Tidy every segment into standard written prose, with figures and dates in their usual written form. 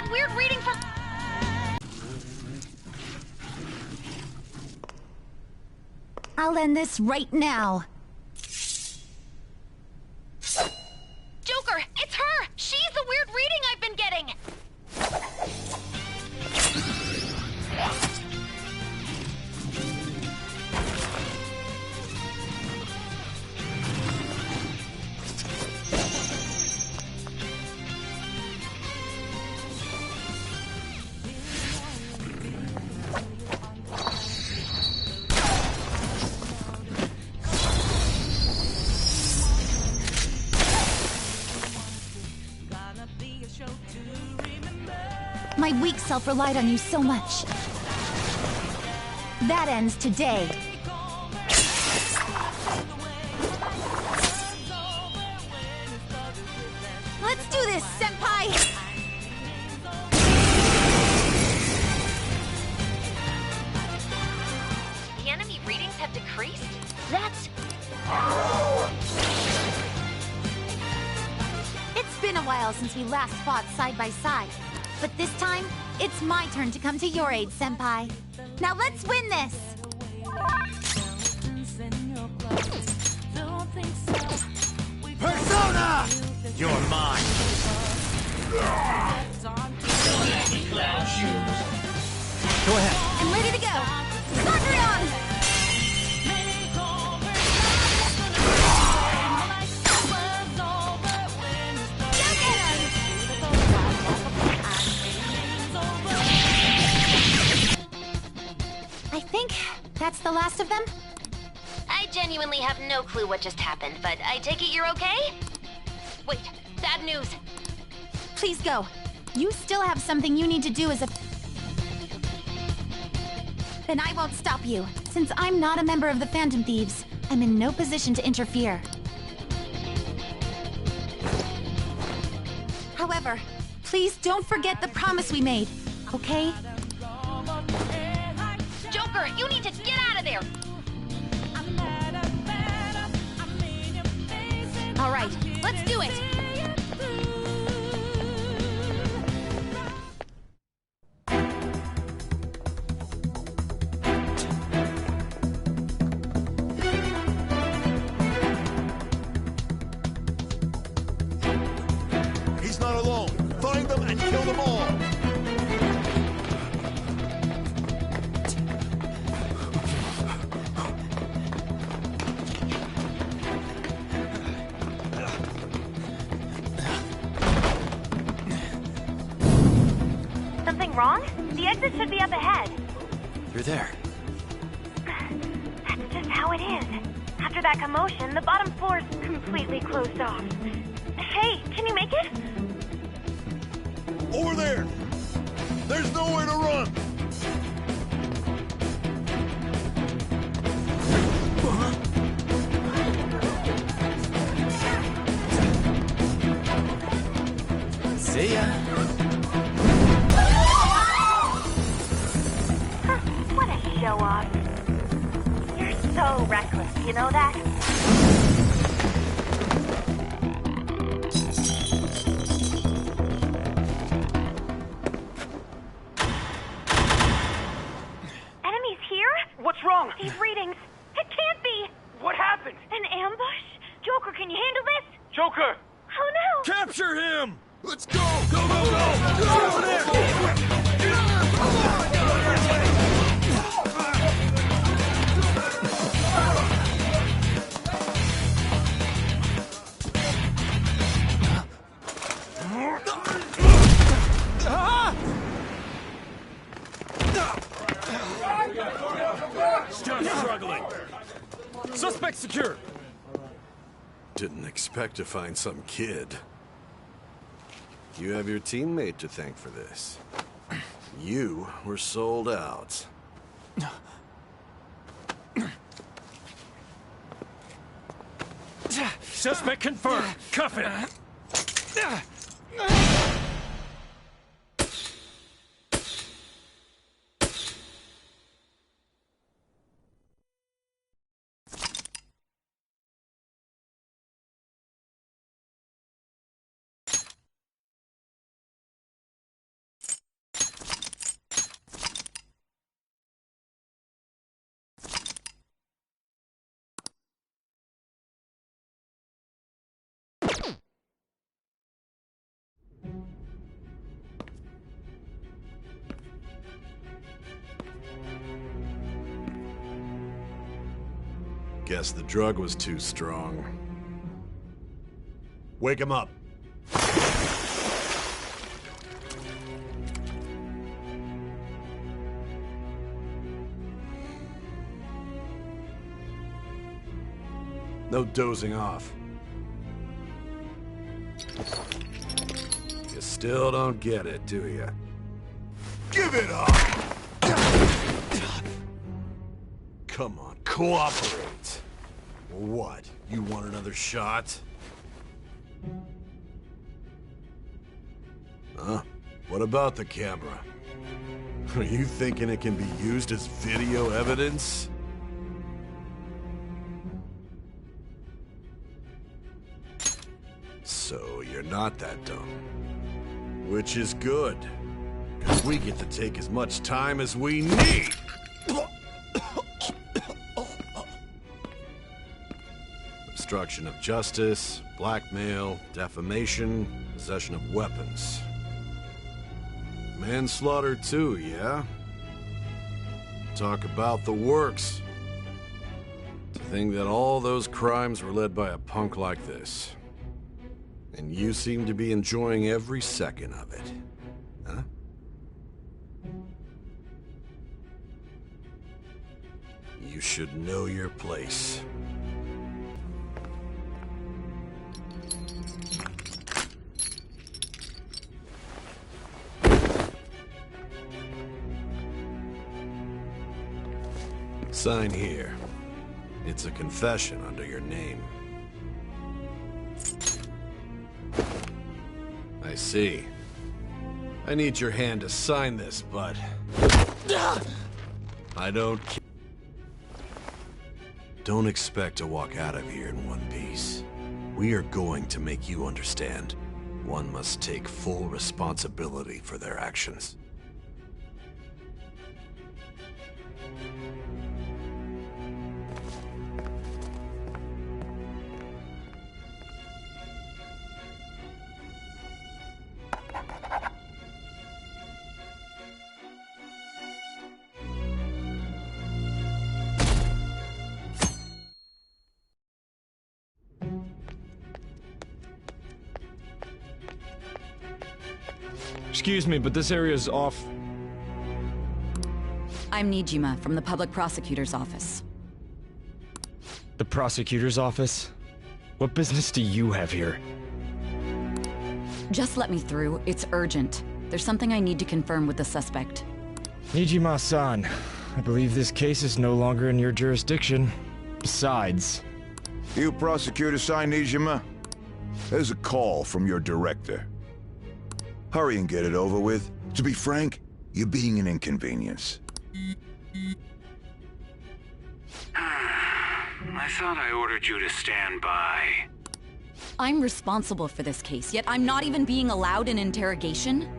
that weird reading from... I'll end this right now. Joker, it's her! She's the weird reading I've been getting! My weak self relied on you so much. That ends today. Let's do this, Senpai! The enemy readings have decreased? That's... It's been a while since we last fought side by side. But this time, it's my turn to come to your aid, Senpai. Now let's win this! Persona! You're mine! Go ahead. I'm ready to go! Sakurion! I think that's the last of them? I genuinely have no clue what just happened, but I take it you're okay? Wait, bad news. Please go. You still have something you need to do as a... Then I won't stop you. Since I'm not a member of the Phantom Thieves, I'm in no position to interfere. However, please don't forget the promise we made, okay? Joker, you need to get out of there! All right, let's do it! He's not alone. Find them and kill them all. Something wrong? The exit should be up ahead. You're there. That's just how it is. After that commotion, the bottom floor's completely closed off. Hey, can you make it? Over there! There's nowhere to run! See ya! What a show-off. You're so reckless, you know that? Enemies here? What's wrong? These readings. It can't be! What happened? An ambush? Joker, can you handle this? Joker! Oh no! Capture him! Let's go! Go, go, go! Go over there! Stop struggling! Suspect secure! Didn't expect to find some kid. You have your teammate to thank for this. You were sold out. Suspect confirmed! Cuff it! Guess the drug was too strong. Wake him up. No dozing off. You still don't get it, do you? Give it up! Come on, cooperate. What? You want another shot? Huh? What about the camera? Are you thinking it can be used as video evidence? So you're not that dumb. Which is good. Because we get to take as much time as we need! Obstruction of justice, blackmail, defamation, possession of weapons. Manslaughter too, yeah? Talk about the works. To think that all those crimes were led by a punk like this. And you seem to be enjoying every second of it. Huh? You should know your place. Sign here. It's a confession under your name. I see. I need your hand to sign this, but... I don't... Don't expect to walk out of here in one piece. We are going to make you understand. One must take full responsibility for their actions. Excuse me, but this area's off. I'm Nijima from the Public Prosecutor's Office. The prosecutor's office? What business do you have here? Just let me through. It's urgent. There's something I need to confirm with the suspect. Nijima-san, I believe this case is no longer in your jurisdiction. Besides... You Prosecutor-san Nijima? There's a call from your director. Hurry and get it over with. To be frank, you're being an inconvenience. I thought I ordered you to stand by. I'm responsible for this case, yet I'm not even being allowed an interrogation?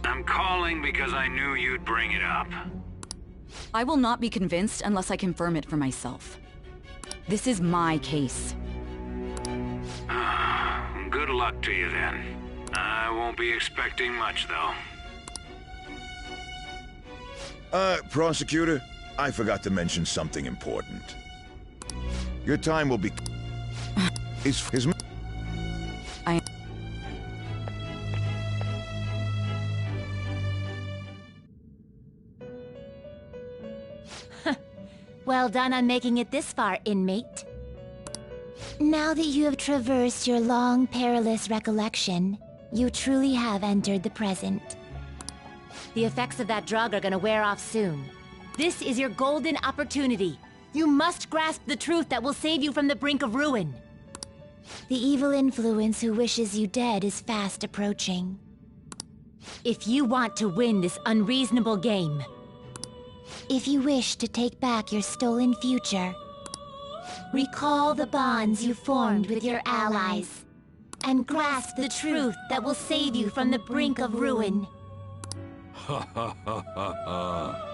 I'm calling because I knew you'd bring it up. I will not be convinced unless I confirm it for myself. This is my case. Good luck to you then. I won't be expecting much, though. Prosecutor, I forgot to mention something important. Your time will be... Well done on making it this far, inmate. Now that you have traversed your long, perilous recollection, you truly have entered the present. The effects of that drug are gonna wear off soon. This is your golden opportunity. You must grasp the truth that will save you from the brink of ruin. The evil influence who wishes you dead is fast approaching. If you want to win this unreasonable game, if you wish to take back your stolen future, recall the bonds you formed with your allies, and grasp the truth that will save you from the brink of ruin. Ha ha ha ha ha.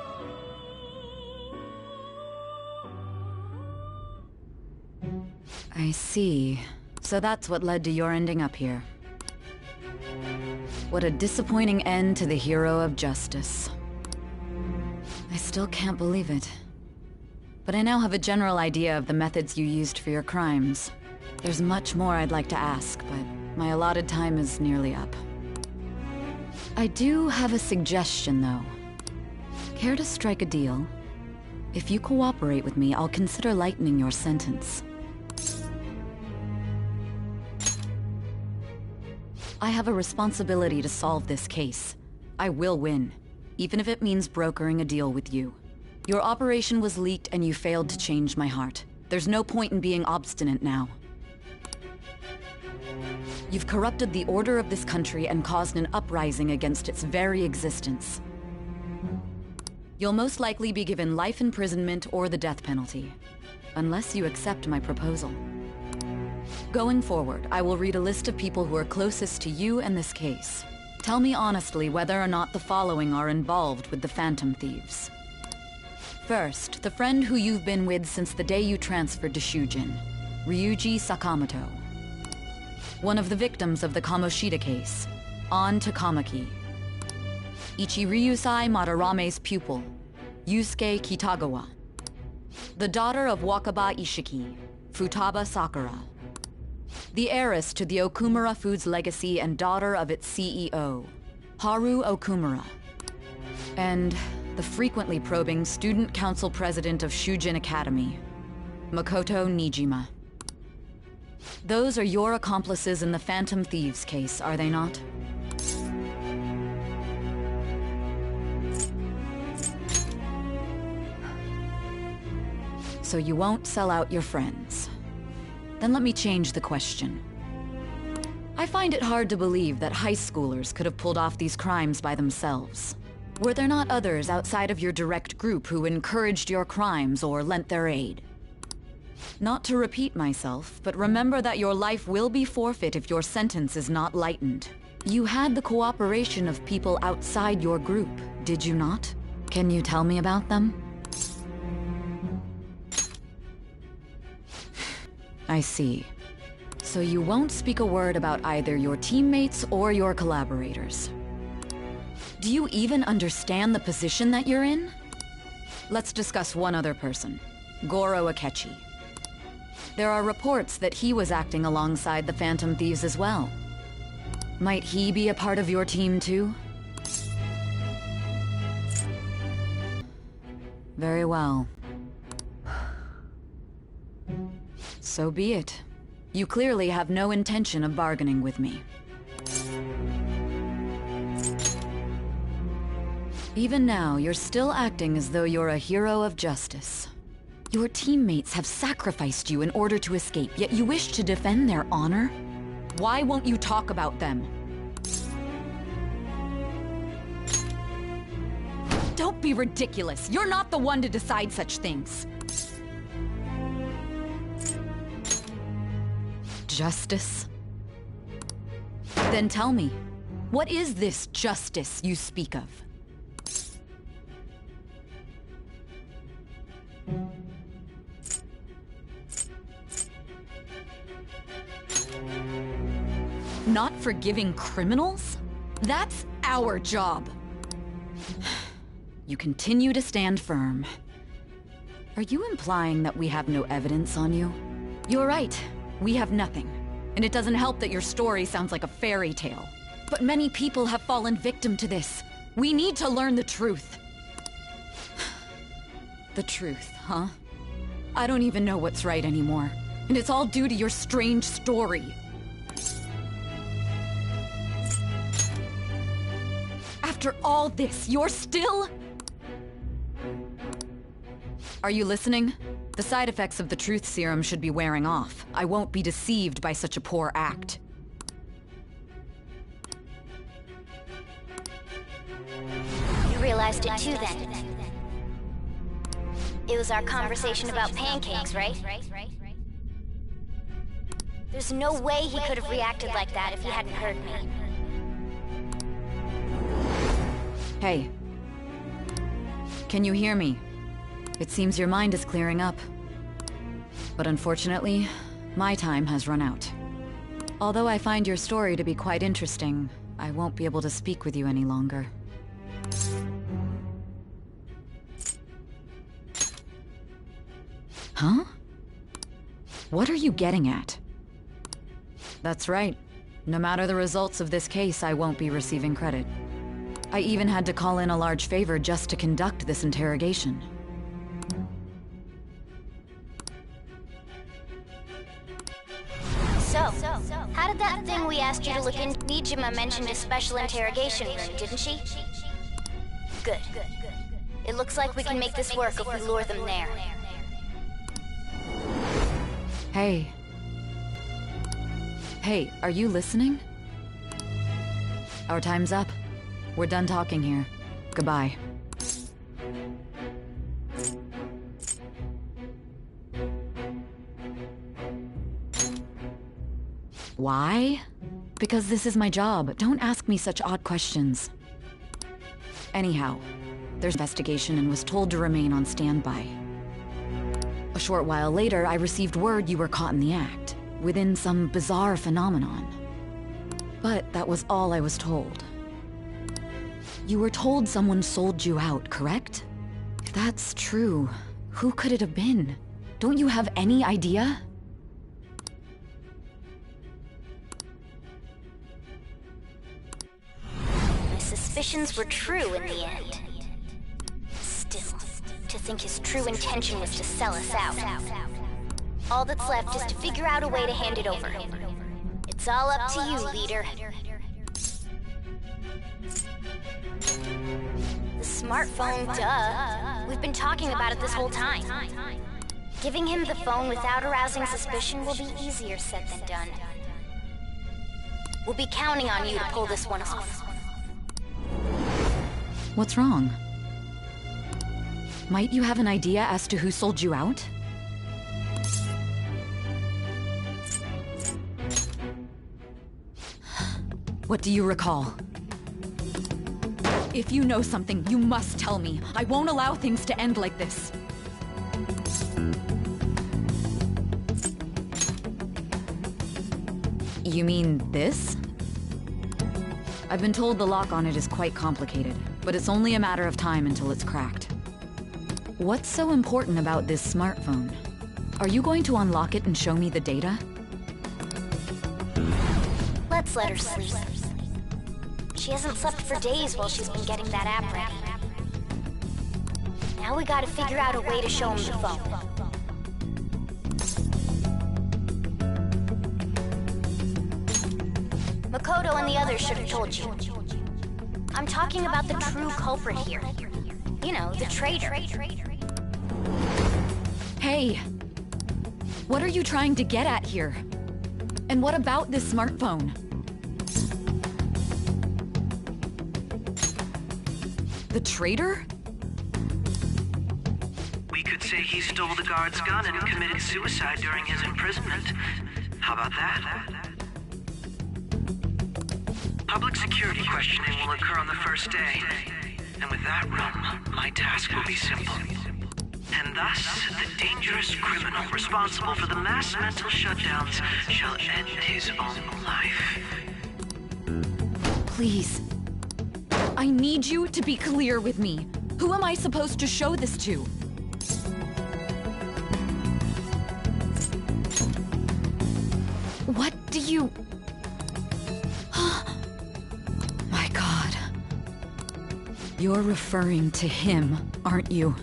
I see. So that's what led to your ending up here. What a disappointing end to the hero of justice. I still can't believe it. But I now have a general idea of the methods you used for your crimes. There's much more I'd like to ask, but my allotted time is nearly up. I do have a suggestion, though. Care to strike a deal? If you cooperate with me, I'll consider lightening your sentence. I have a responsibility to solve this case. I will win, even if it means brokering a deal with you. Your operation was leaked and you failed to change my heart. There's no point in being obstinate now. You've corrupted the order of this country and caused an uprising against its very existence. You'll most likely be given life imprisonment or the death penalty, unless you accept my proposal. Going forward, I will read a list of people who are closest to you and this case. Tell me honestly whether or not the following are involved with the Phantom Thieves. First, the friend who you've been with since the day you transferred to Shujin, Ryuji Sakamoto. One of the victims of the Kamoshida case, An Takamaki. Ichiryusai Madarame's pupil, Yusuke Kitagawa. The daughter of Wakaba Ishiki, Futaba Sakura. The heiress to the Okumura Foods legacy and daughter of its CEO, Haru Okumura. And the frequently probing student council president of Shujin Academy, Makoto Nijima. Those are your accomplices in the Phantom Thieves case, are they not? So you won't sell out your friends. Then let me change the question. I find it hard to believe that high schoolers could have pulled off these crimes by themselves. Were there not others outside of your direct group who encouraged your crimes or lent their aid? Not to repeat myself, but remember that your life will be forfeit if your sentence is not lightened. You had the cooperation of people outside your group, did you not? Can you tell me about them? I see. So you won't speak a word about either your teammates or your collaborators. Do you even understand the position that you're in? Let's discuss one other person, Goro Akechi. There are reports that he was acting alongside the Phantom Thieves as well. Might he be a part of your team too? Very well. So be it. You clearly have no intention of bargaining with me. Even now, you're still acting as though you're a hero of justice. Your teammates have sacrificed you in order to escape, yet you wish to defend their honor? Why won't you talk about them? Don't be ridiculous. You're not the one to decide such things. Justice? Then tell me, what is this justice you speak of? Not forgiving criminals? That's our job. You continue to stand firm. Are you implying that we have no evidence on you? You're right. We have nothing. And it doesn't help that your story sounds like a fairy tale. But many people have fallen victim to this. We need to learn the truth. The truth, huh? I don't even know what's right anymore. And it's all due to your strange story. After all this, you're still... Are you listening? The side effects of the truth serum should be wearing off. I won't be deceived by such a poor act. You realized it too then. It was our conversation about pancakes, right? There's no way he could have reacted like that if he hadn't heard me. Hey. Can you hear me? It seems your mind is clearing up. But unfortunately, my time has run out. Although I find your story to be quite interesting, I won't be able to speak with you any longer. Huh? What are you getting at? That's right. No matter the results of this case, I won't be receiving credit. I even had to call in a large favor just to conduct this interrogation. So, how did that thing we asked you to look into? Nijima mentioned a special interrogation room, didn't she? Good. It looks like we can make this work if we lure them there. Hey. Hey, are you listening? Our time's up. We're done talking here. Goodbye. Why? Because this is my job. Don't ask me such odd questions. Anyhow, there's investigation and was told to remain on standby. A short while later, I received word you were caught in the act, within some bizarre phenomenon. But that was all I was told. You were told someone sold you out, correct? If that's true, who could it have been? Don't you have any idea? My suspicions were true in the end. Still, to think his true intention was to sell us out. All that's left is to figure out a way to hand it over. It's all up to you, leader. The smartphone, duh. We've been talking about it this whole time. Giving him the phone without arousing suspicion will be easier said than done. We'll be counting on you to pull this one off. What's wrong? Might you have an idea as to who sold you out? What do you recall? If you know something, you must tell me. I won't allow things to end like this. You mean this? I've been told the lock on it is quite complicated, but it's only a matter of time until it's cracked. What's so important about this smartphone? Are you going to unlock it and show me the data? Let's let her sleep. She hasn't slept for days while she's been getting that app ready. Now we gotta figure out a way to show him the phone. Makoto and the others should have told you. I'm talking about the true culprit here. You know, the traitor. Hey! What are you trying to get at here? And what about this smartphone? The traitor? We could say he stole the guard's gun and committed suicide during his imprisonment. How about that? Public security questioning will occur on the first day. And with that room, my task will be simple. And thus, the dangerous criminal responsible for the mass mental shutdowns shall end his own life. Please. I need you to be clear with me. Who am I supposed to show this to? What do you... My God. You're referring to him, aren't you?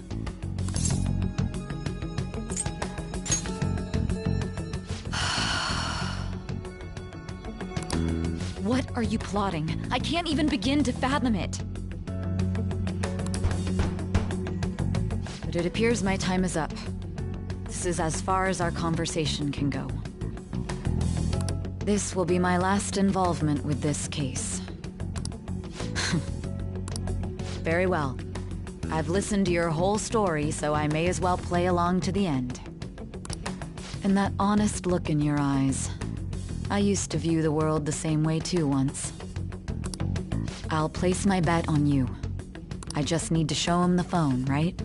What are you plotting? I can't even begin to fathom it. But it appears my time is up. This is as far as our conversation can go. This will be my last involvement with this case. Very well. I've listened to your whole story, so I may as well play along to the end. And that honest look in your eyes. I used to view the world the same way too once. I'll place my bet on you. I just need to show him the phone, right?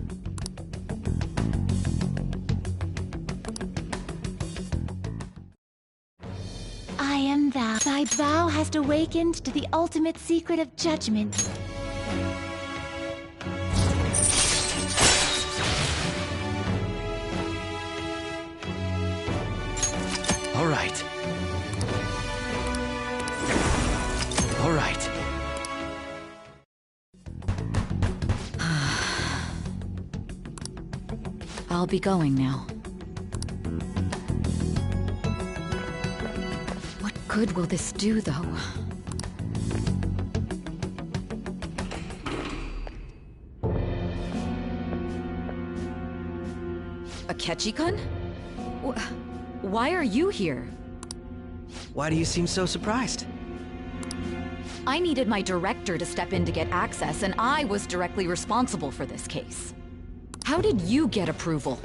I am thou. Thy vow hast awakened to the ultimate secret of judgment. right. All right. I'll be going now. What good will this do, though? Akechi-kun? Why are you here? Why do you seem so surprised? I needed my director to step in to get access, and I was directly responsible for this case. How did you get approval?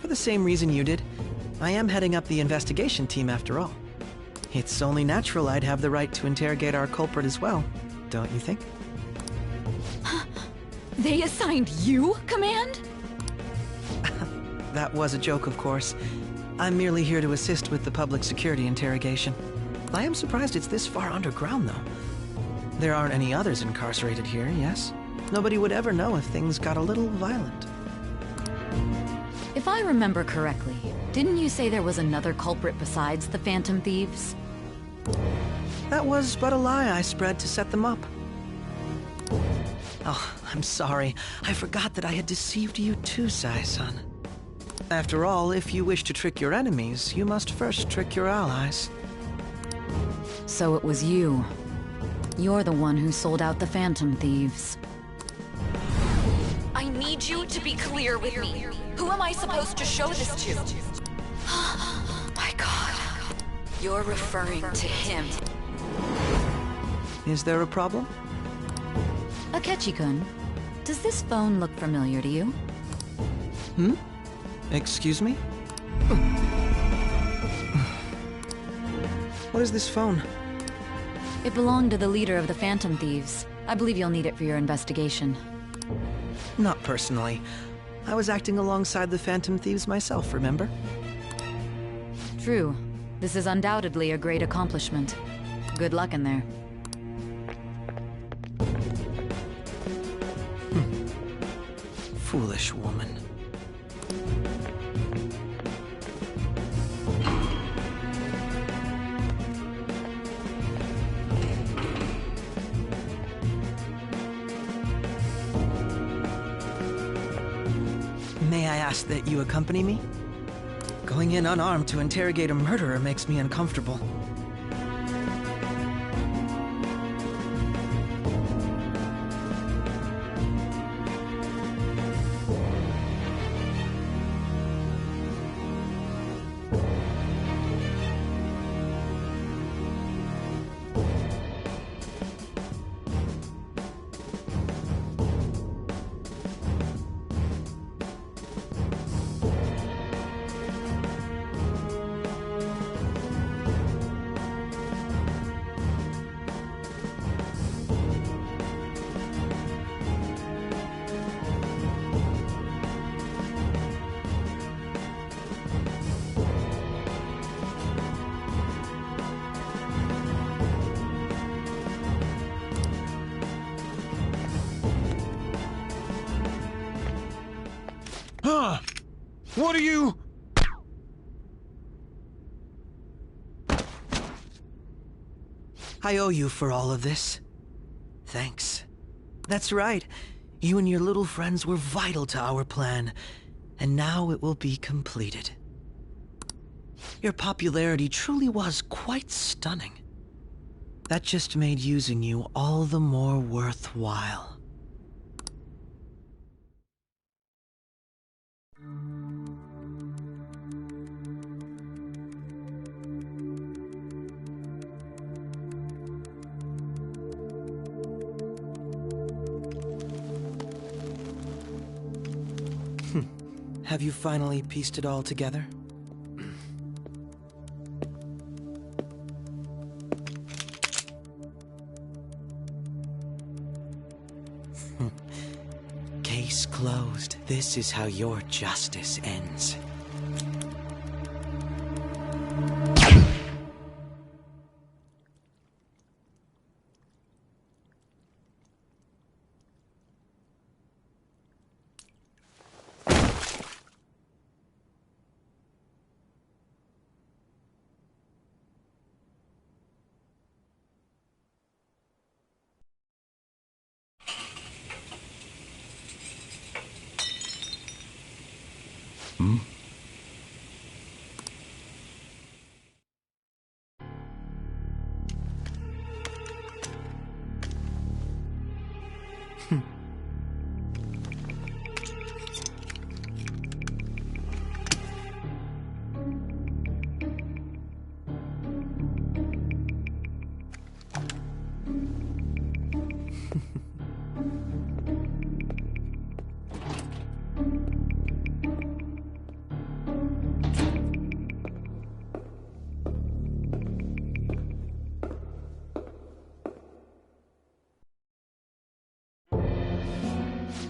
For the same reason you did. I am heading up the investigation team after all. It's only natural I'd have the right to interrogate our culprit as well, don't you think? They assigned you command? That was a joke, of course. I'm merely here to assist with the public security interrogation. I am surprised it's this far underground, though. There aren't any others incarcerated here, yes? Nobody would ever know if things got a little violent. If I remember correctly, didn't you say there was another culprit besides the Phantom Thieves? That was but a lie I spread to set them up. Oh, I'm sorry. I forgot that I had deceived you too, Sai-san. After all, if you wish to trick your enemies, you must first trick your allies. So it was you. You're the one who sold out the Phantom Thieves. I need you to be clear with me. Who am I supposed to show this to? My God. You're referring to him. Is there a problem? Akechi-kun, does this phone look familiar to you? Hmm? Excuse me? What is this phone? It belonged to the leader of the Phantom Thieves. I believe you'll need it for your investigation. Not personally. I was acting alongside the Phantom Thieves myself, remember? True. This is undoubtedly a great accomplishment. Good luck in there. Foolish woman. May I ask that you accompany me? Going in unarmed to interrogate a murderer makes me uncomfortable. Huh? What are you... I owe you for all of this. Thanks. That's right. You and your little friends were vital to our plan, and now it will be completed. Your popularity truly was quite stunning. That just made using you all the more worthwhile. Have you finally pieced it all together? Case closed. This is how your justice ends.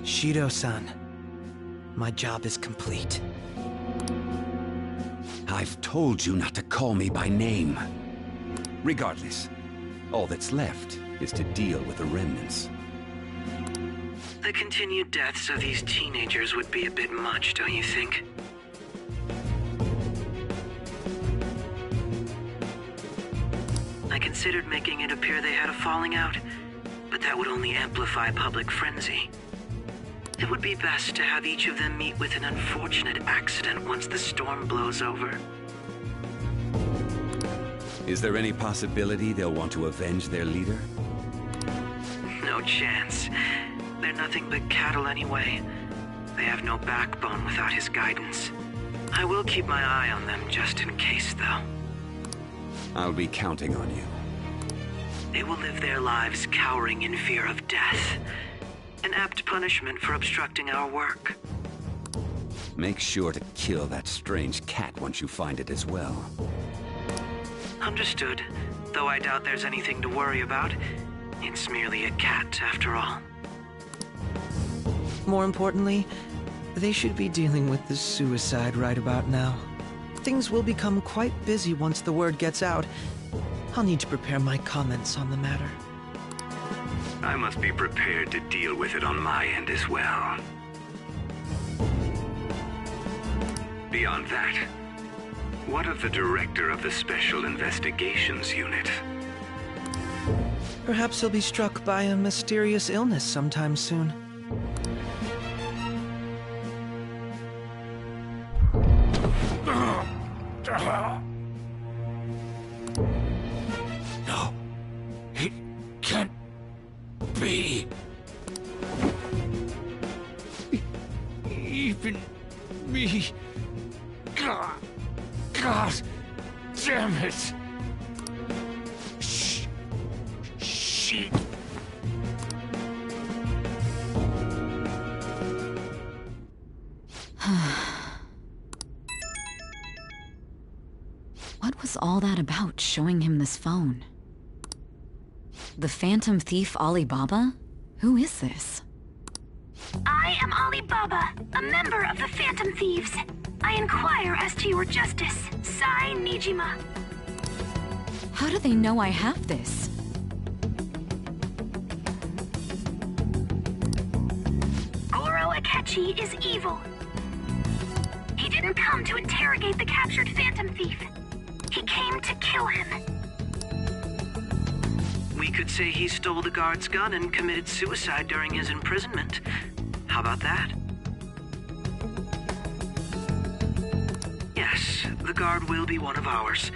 Shido-san, my job is complete. I've told you not to call me by name. Regardless, all that's left is to deal with the remnants. The continued deaths of these teenagers would be a bit much, don't you think? I considered making it appear they had a falling out, but that would only amplify public frenzy. It would be best to have each of them meet with an unfortunate accident once the storm blows over. Is there any possibility they'll want to avenge their leader? No chance. They're nothing but cattle anyway. They have no backbone without his guidance. I will keep my eye on them just in case, though. I'll be counting on you. They will live their lives cowering in fear of death. An apt punishment for obstructing our work. Make sure to kill that strange cat once you find it as well. Understood. Though I doubt there's anything to worry about. It's merely a cat, after all. More importantly, they should be dealing with the suicide right about now. Things will become quite busy once the word gets out. I'll need to prepare my comments on the matter. I must be prepared to deal with it on my end as well. Beyond that, what of the director of the Special Investigations Unit? Perhaps he'll be struck by a mysterious illness sometime soon. No. It can't be. Even me. God damn it. Shit. What was all that about, showing him this phone? The Phantom Thief Alibaba? Who is this? I am Alibaba, a member of the Phantom Thieves. I inquire as to your justice, Sai Nijima. How do they know I have this? Goro Akechi is evil. He didn't come to interrogate the captured Phantom Thief. He came to kill him. We could say he stole the guard's gun and committed suicide during his imprisonment. How about that? Yes, the guard will be one of ours.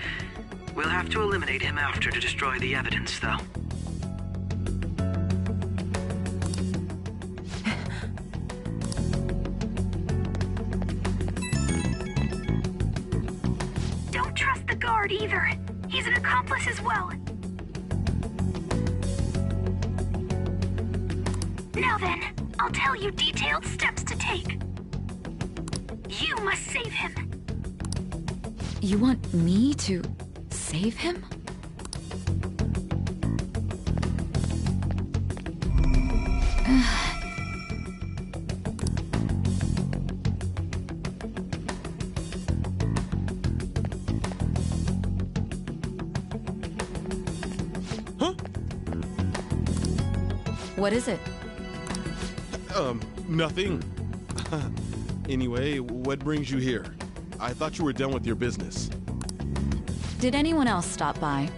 We'll have to eliminate him after to destroy the evidence, though. Don't trust the guard either. He's an accomplice as well. Now then, I'll tell you detailed steps to take. You must save him. You want me to save him? Huh? What is it? Nothing. Anyway, what brings you here? I thought you were done with your business. Did anyone else stop by?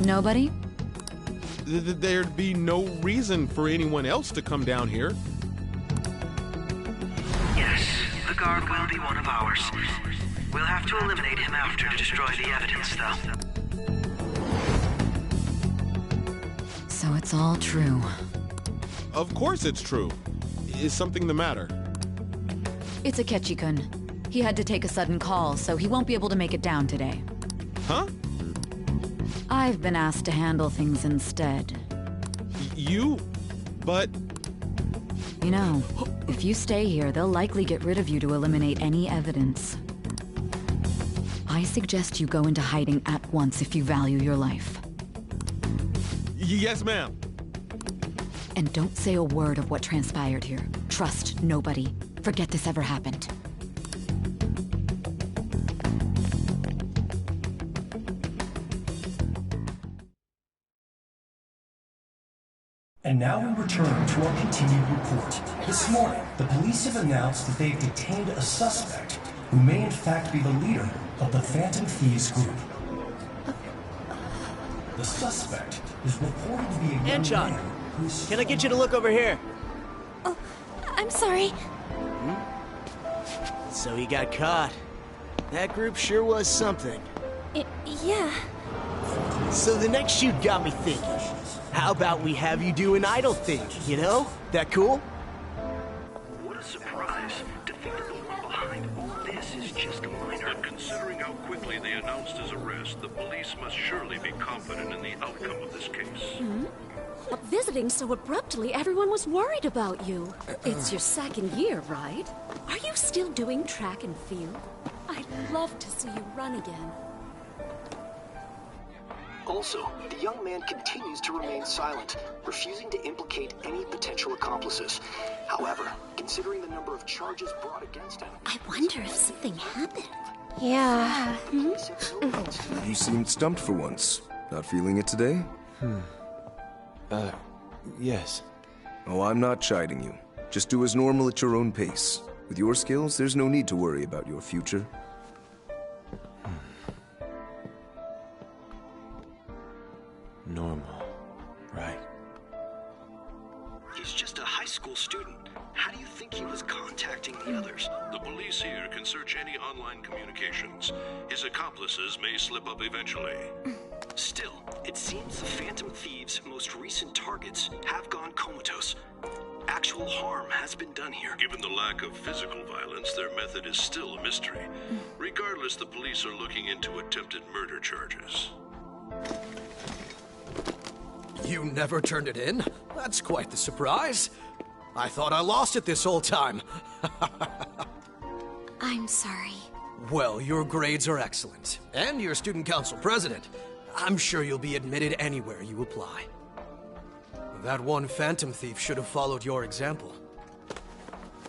Nobody? There'd be no reason for anyone else to come down here. Guard will be one of ours. We'll have to eliminate him after to destroy the evidence, though. So it's all true. Of course it's true. Is something the matter? It's Akechi-kun. He had to take a sudden call, so he won't be able to make it down today. Huh? I've been asked to handle things instead. You? But... You know, if you stay here, they'll likely get rid of you to eliminate any evidence. I suggest you go into hiding at once if you value your life. Yes, ma'am. And don't say a word of what transpired here. Trust nobody. Forget this ever happened. And now we return to our continued report. This morning, the police have announced that they've detained a suspect who may in fact be the leader of the Phantom Thieves group. The suspect is reported to be a young man who's... Can I get you to look over here? Oh, I'm sorry. So he got caught. That group sure was something. Yeah. So the next shoot got me thinking. How about we have you do an idol thing, you know? That cool? What a surprise to think that the one behind all this is just a minor. But considering how quickly they announced his arrest, the police must surely be confident in the outcome of this case. Visiting so abruptly, everyone was worried about you. It's your second year, right? Are you still doing track and field? I'd love to see you run again. Also, the young man continues to remain silent, refusing to implicate any potential accomplices. However, considering the number of charges brought against him... I wonder if something happened. Yeah. You seemed stumped for once. Not feeling it today? Yes. Oh, I'm not chiding you. Just do as normal at your own pace. With your skills, there's no need to worry about your future. Normal. Right. He's just a high school student. How do you think he was contacting the others? The police here can search any online communications. His accomplices may slip up eventually. Still, it seems the Phantom Thieves' most recent targets have gone comatose. Actual harm has been done here. Given the lack of physical violence, their method is still a mystery. Regardless, the police are looking into attempted murder charges. You never turned it in? That's quite the surprise. I thought I lost it this whole time. I'm sorry. Well, your grades are excellent. And you're student council president. I'm sure you'll be admitted anywhere you apply. That one Phantom Thief should have followed your example.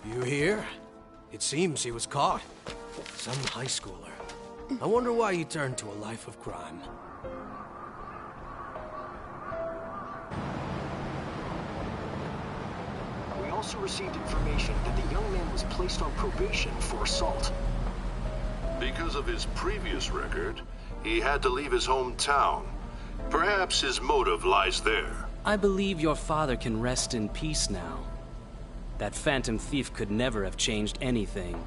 You hear? It seems he was caught. Some high schooler. I wonder why he turned to a life of crime. We also received information that the young man was placed on probation for assault. Because of his previous record, he had to leave his hometown. Perhaps his motive lies there. I believe your father can rest in peace now. That Phantom Thief could never have changed anything.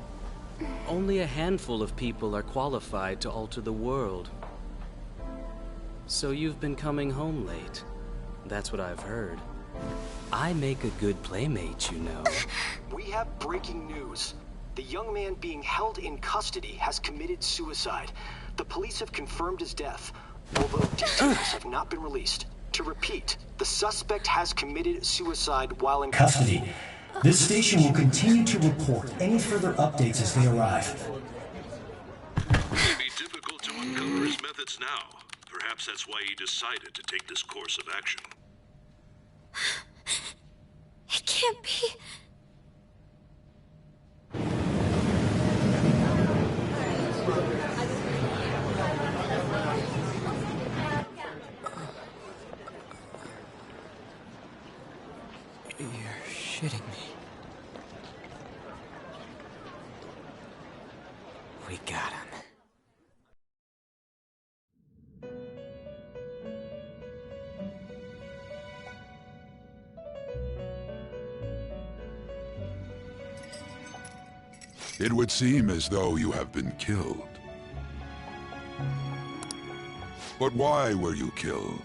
Only a handful of people are qualified to alter the world. So you've been coming home late. That's what I've heard. I make a good playmate, you know. We have breaking news. The young man being held in custody has committed suicide. The police have confirmed his death, although details have not been released. To repeat, the suspect has committed suicide while in custody. This station will continue to report any further updates as they arrive. It may be difficult to uncover his methods now. Perhaps that's why he decided to take this course of action. It can't be. You're shitting me. We got him. It would seem as though you have been killed. But why were you killed?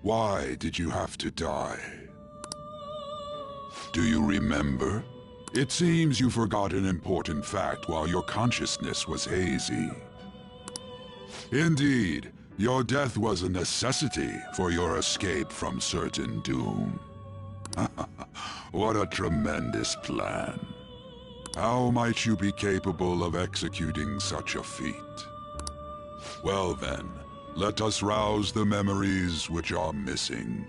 Why did you have to die? Do you remember? It seems you forgot an important fact while your consciousness was hazy. Indeed, your death was a necessity for your escape from certain doom. What a tremendous plan. How might you be capable of executing such a feat? Well then, let us rouse the memories which are missing.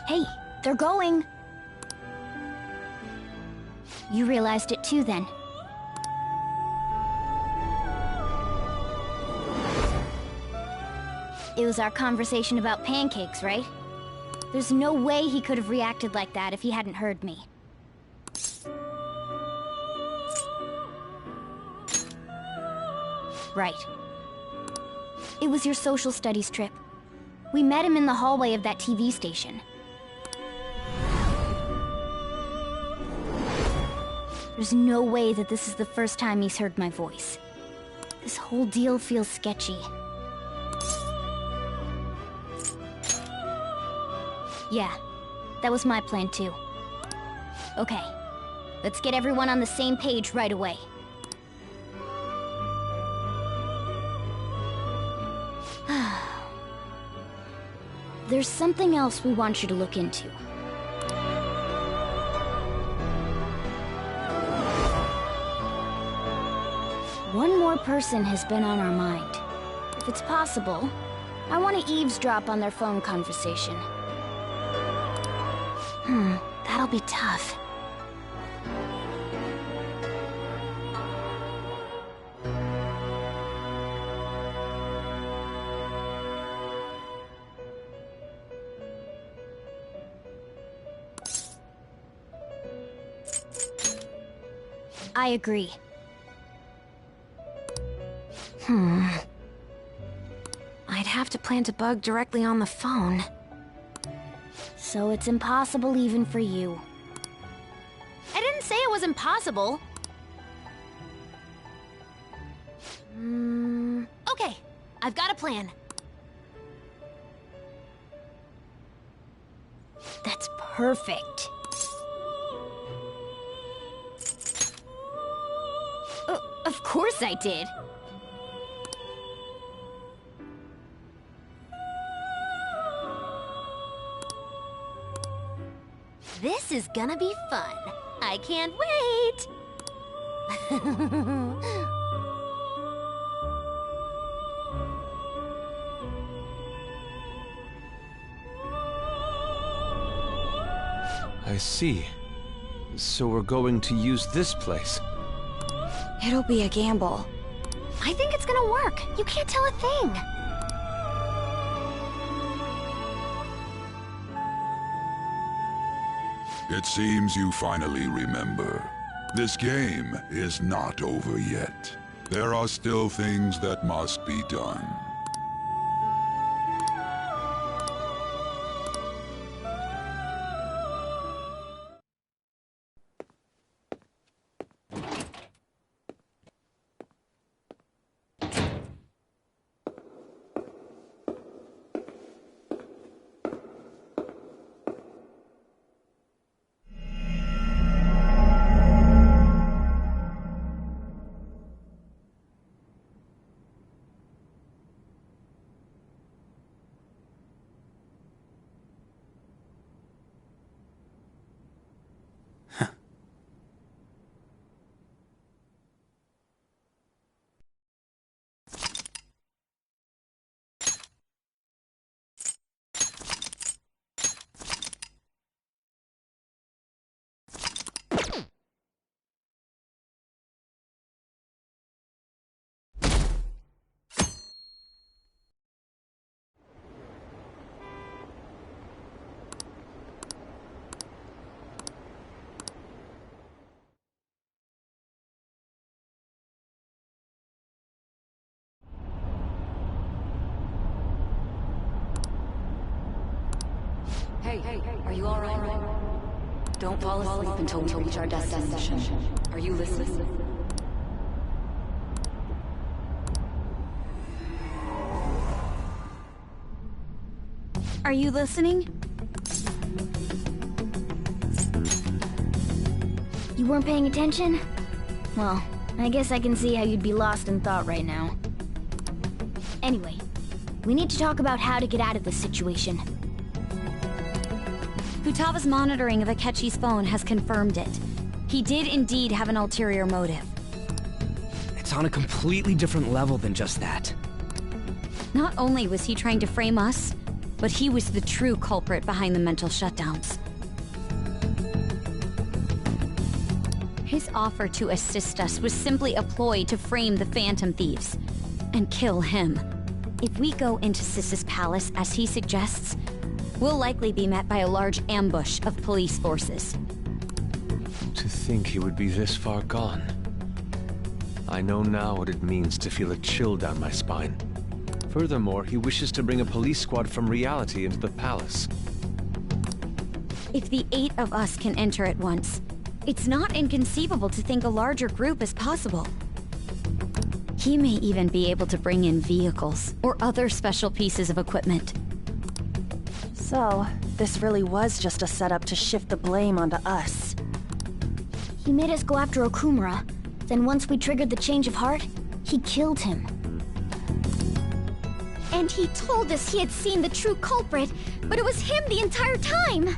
Hey, they're going. You realized it too, then. It was our conversation about pancakes, right? There's no way he could have reacted like that if he hadn't heard me. Right. It was your social studies trip. We met him in the hallway of that TV station. There's no way that this is the first time he's heard my voice. This whole deal feels sketchy. Yeah, that was my plan too. Okay, let's get everyone on the same page right away. There's something else we want you to look into. One more person has been on our mind. If it's possible, I want to eavesdrop on their phone conversation. That'll be tough. I agree. I'd have to plant a bug directly on the phone. So it's impossible even for you. I didn't say it was impossible. Okay, I've got a plan. That's perfect. Of course I did. This is gonna be fun. I can't wait! I see. So we're going to use this place. It'll be a gamble. I think it's gonna work. You can't tell a thing. It seems you finally remember. This game is not over yet. There are still things that must be done. Hey, are you alright? Don't fall asleep until we reach our destination. Are you listening? Are you listening? You weren't paying attention? Well, I guess I can see how you'd be lost in thought right now. Anyway, we need to talk about how to get out of this situation. Futaga's monitoring of Akechi's phone has confirmed it. He did indeed have an ulterior motive. It's on a completely different level than just that. Not only was he trying to frame us, but he was the true culprit behind the mental shutdowns. His offer to assist us was simply a ploy to frame the Phantom Thieves and kill him. If we go into Sis's palace as he suggests, we'll likely be met by a large ambush of police forces. To think he would be this far gone. I know now what it means to feel a chill down my spine. Furthermore, he wishes to bring a police squad from reality into the palace. If the 8 of us can enter at once, it's not inconceivable to think a larger group is possible. He may even be able to bring in vehicles or other special pieces of equipment. So, this really was just a setup to shift the blame onto us. He made us go after Okumura. Then once we triggered the change of heart, he killed him. And he told us he had seen the true culprit, but it was him the entire time!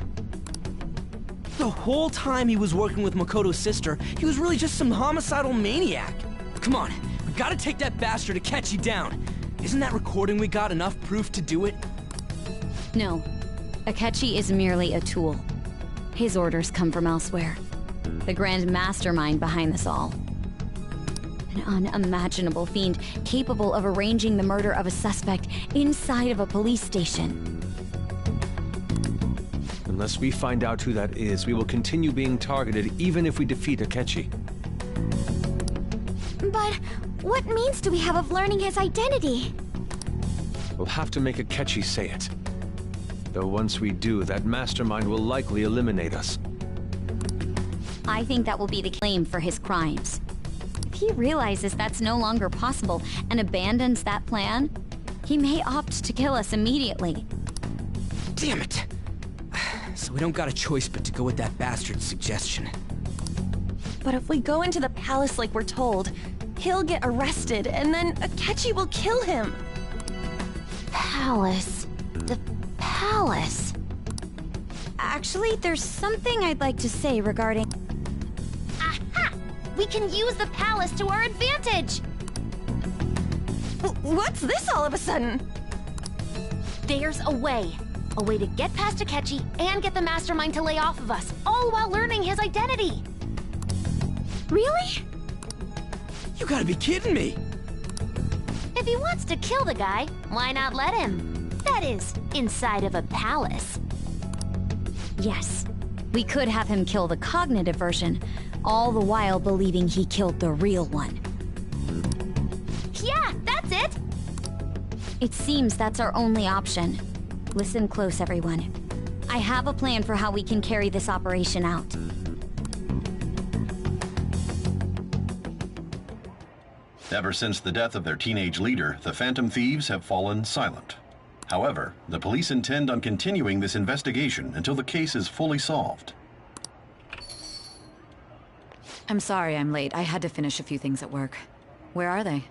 The whole time he was working with Makoto's sister, he was really just some homicidal maniac. Come on, we gotta take that bastard Akechi down. Isn't that recording we got enough proof to do it? No. Akechi is merely a tool. His orders come from elsewhere. The grand mastermind behind this all. An unimaginable fiend capable of arranging the murder of a suspect inside of a police station. Unless we find out who that is, we will continue being targeted even if we defeat Akechi. But what means do we have of learning his identity? We'll have to make Akechi say it. Though once we do, that mastermind will likely eliminate us. I think that will be the claim for his crimes. If he realizes that's no longer possible and abandons that plan, he may opt to kill us immediately. Damn it! So we don't got a choice but to go with that bastard's suggestion. But if we go into the palace like we're told, he'll get arrested, and then Akechi will kill him. Palace. The palace. Actually, there's something I'd like to say regarding... Aha! We can use the palace to our advantage! What's this all of a sudden? There's a way. A way to get past Akechi and get the mastermind to lay off of us, all while learning his identity. Really? You gotta be kidding me! If he wants to kill the guy, why not let him? That is, inside of a palace. Yes, we could have him kill the cognitive version, all the while believing he killed the real one. Yeah, that's it! It seems that's our only option. Listen close, everyone. I have a plan for how we can carry this operation out. Ever since the death of their teenage leader, the Phantom Thieves have fallen silent. However, the police intend on continuing this investigation until the case is fully solved. I'm sorry I'm late. I had to finish a few things at work. Where are they?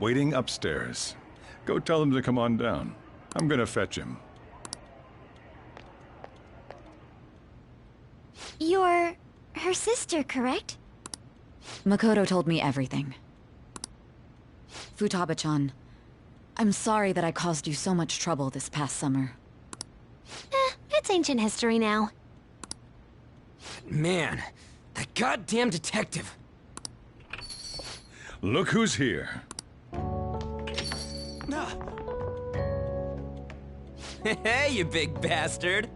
Waiting upstairs. Go tell them to come on down. I'm gonna fetch him. You're... her sister, correct? Makoto told me everything. Futaba-chan, I'm sorry that I caused you so much trouble this past summer. It's ancient history now. Man, that goddamn detective. Look who's here. Hey, you big bastard!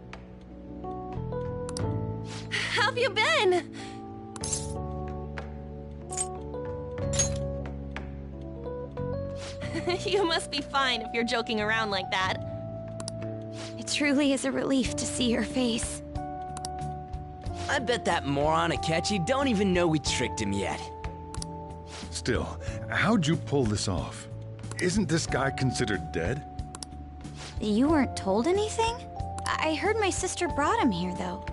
How have you been? You must be fine if you're joking around like that. It truly is a relief to see your face. I bet that moron Akechi don't even know we tricked him yet. Still, how'd you pull this off? Isn't this guy considered dead? You weren't told anything? I heard my sister brought him here, though.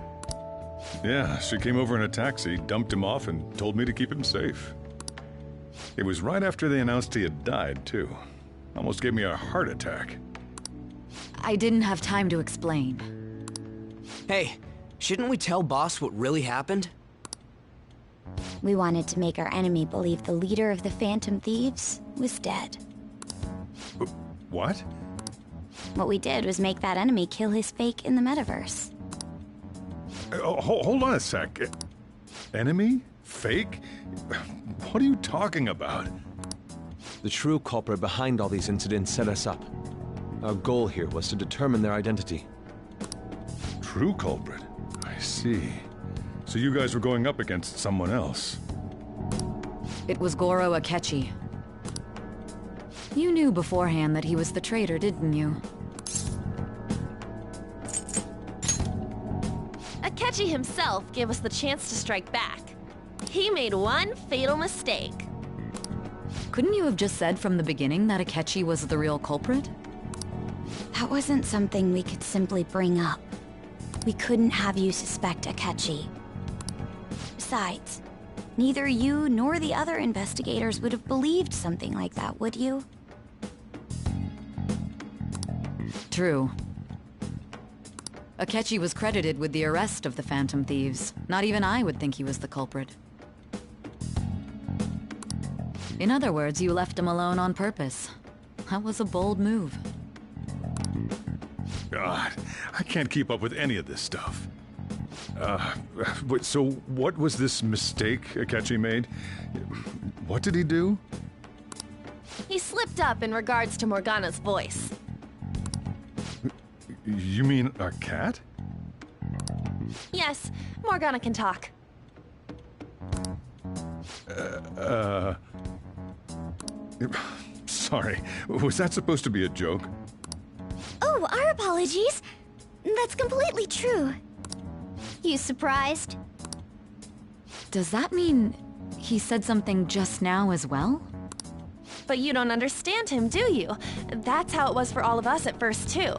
Yeah, she came over in a taxi, dumped him off, and told me to keep him safe. It was right after they announced he had died, too. Almost gave me a heart attack. I didn't have time to explain. Hey, shouldn't we tell Boss what really happened? We wanted to make our enemy believe the leader of the Phantom Thieves was dead. What? What we did was make that enemy kill his fake in the metaverse. Hold on a sec. Enemy? Fake? What are you talking about? The true culprit behind all these incidents set us up. Our goal here was to determine their identity. True culprit? I see. So you guys were going up against someone else. It was Goro Akechi. You knew beforehand that he was the traitor, didn't you? Akechi himself gave us the chance to strike back. He made one fatal mistake. Couldn't you have just said from the beginning that Akechi was the real culprit? That wasn't something we could simply bring up. We couldn't have you suspect Akechi. Besides, neither you nor the other investigators would have believed something like that, would you? True. Akechi was credited with the arrest of the Phantom Thieves. Not even I would think he was the culprit. In other words, you left him alone on purpose. That was a bold move. God, I can't keep up with any of this stuff. So what was this mistake Akechi made? What did he do? He slipped up in regards to Morgana's voice. You mean a cat? Yes, Morgana can talk. Sorry, was that supposed to be a joke? Oh, our apologies. That's completely true. You surprised? Does that mean he said something just now as well? But you don't understand him, do you? That's how it was for all of us at first, too.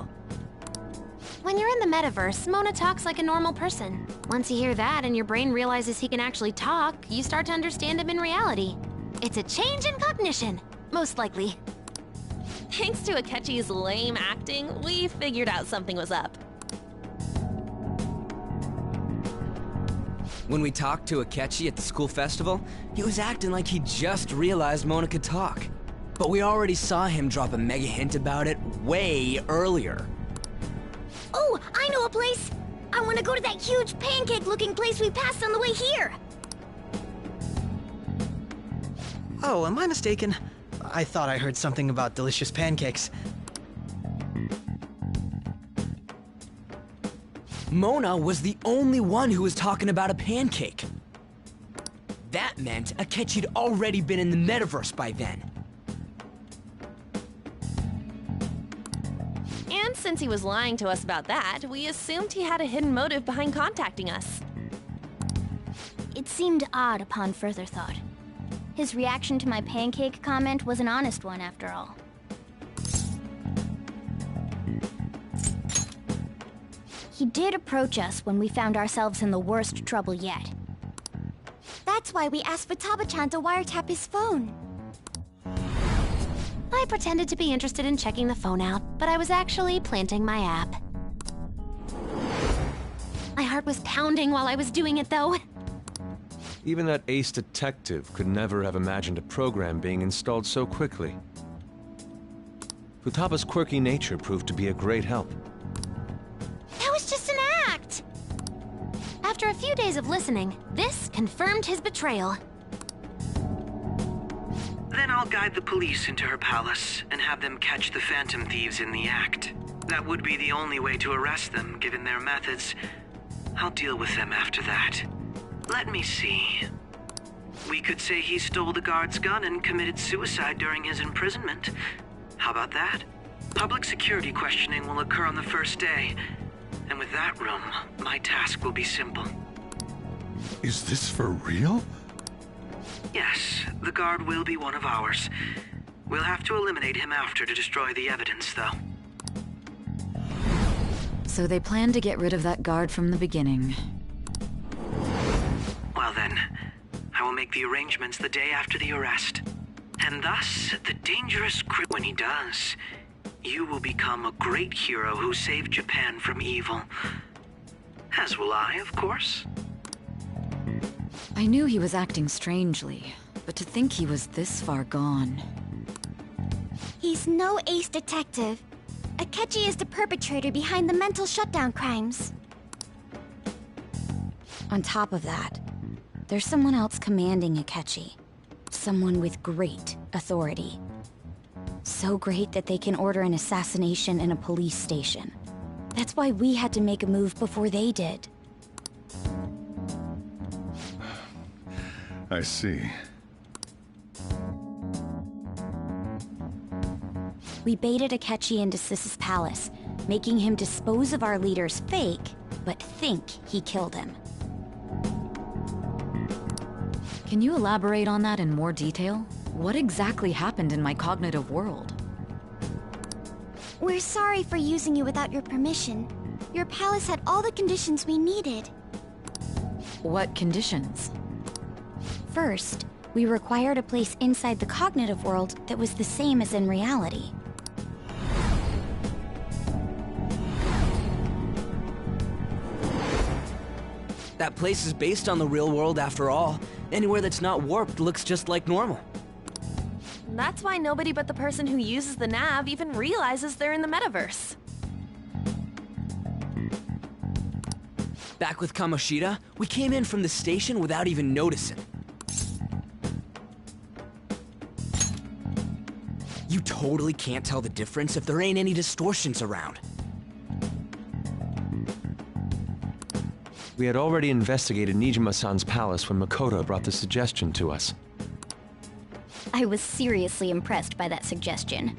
When you're in the metaverse, Mona talks like a normal person. Once you hear that and your brain realizes he can actually talk, you start to understand him in reality. It's a change in cognition, most likely. Thanks to Akechi's lame acting, we figured out something was up. When we talked to Akechi at the school festival, he was acting like he just realized Mona could talk. But we already saw him drop a mega hint about it way earlier. Oh, I know a place! I want to go to that huge pancake-looking place we passed on the way here! Oh, am I mistaken? I thought I heard something about delicious pancakes. Mona was the only one who was talking about a pancake. That meant Akechi'd already been in the metaverse by then. And since he was lying to us about that, we assumed he had a hidden motive behind contacting us. It seemed odd upon further thought. His reaction to my pancake comment was an honest one, after all. He did approach us when we found ourselves in the worst trouble yet. That's why we asked Futaba-chan to wiretap his phone. I pretended to be interested in checking the phone out, but I was actually planting my app. My heart was pounding while I was doing it, though. Even that ace detective could never have imagined a program being installed so quickly. Futaba's quirky nature proved to be a great help. That was just an act! After a few days of listening, this confirmed his betrayal. Then I'll guide the police into her palace and have them catch the Phantom Thieves in the act. That would be the only way to arrest them, given their methods. I'll deal with them after that. Let me see. We could say he stole the guard's gun and committed suicide during his imprisonment. How about that? Public security questioning will occur on the first day. And with that room, my task will be simple. Is this for real? Yes, the guard will be one of ours. We'll have to eliminate him after to destroy the evidence, though. So they planned to get rid of that guard from the beginning. Well then, I will make the arrangements the day after the arrest. And thus, the dangerous when he does, you will become a great hero who saved Japan from evil. As will I, of course. I knew he was acting strangely, but to think he was this far gone. He's no ace detective. Akechi is the perpetrator behind the mental shutdown crimes. On top of that, there's someone else commanding Akechi. Someone with great authority. So great that they can order an assassination in a police station. That's why we had to make a move before they did. I see. We baited Akechi into Sis's palace, making him dispose of our leader's fake, but think he killed him. Can you elaborate on that in more detail? What exactly happened in my cognitive world? We're sorry for using you without your permission. Your palace had all the conditions we needed. What conditions? First, we required a place inside the cognitive world that was the same as in reality. That place is based on the real world after all. Anywhere that's not warped looks just like normal. That's why nobody but the person who uses the nav even realizes they're in the metaverse. Back with Kamoshida, we came in from the station without even noticing. You totally can't tell the difference if there ain't any distortions around. We had already investigated Nijima-san's palace when Makoto brought the suggestion to us. I was seriously impressed by that suggestion.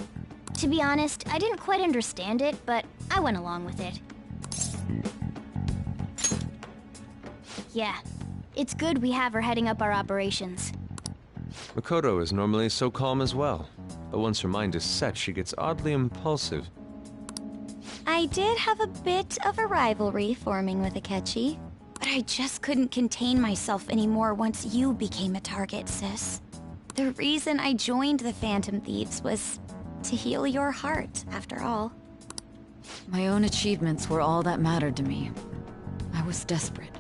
To be honest, I didn't quite understand it, but I went along with it. Yeah, it's good we have her heading up our operations. Makoto is normally so calm as well, but once her mind is set, she gets oddly impulsive. I did have a bit of a rivalry forming with Akechi, but I just couldn't contain myself anymore once you became a target, sis. The reason I joined the Phantom Thieves was to heal your heart, after all. My own achievements were all that mattered to me. I was desperate.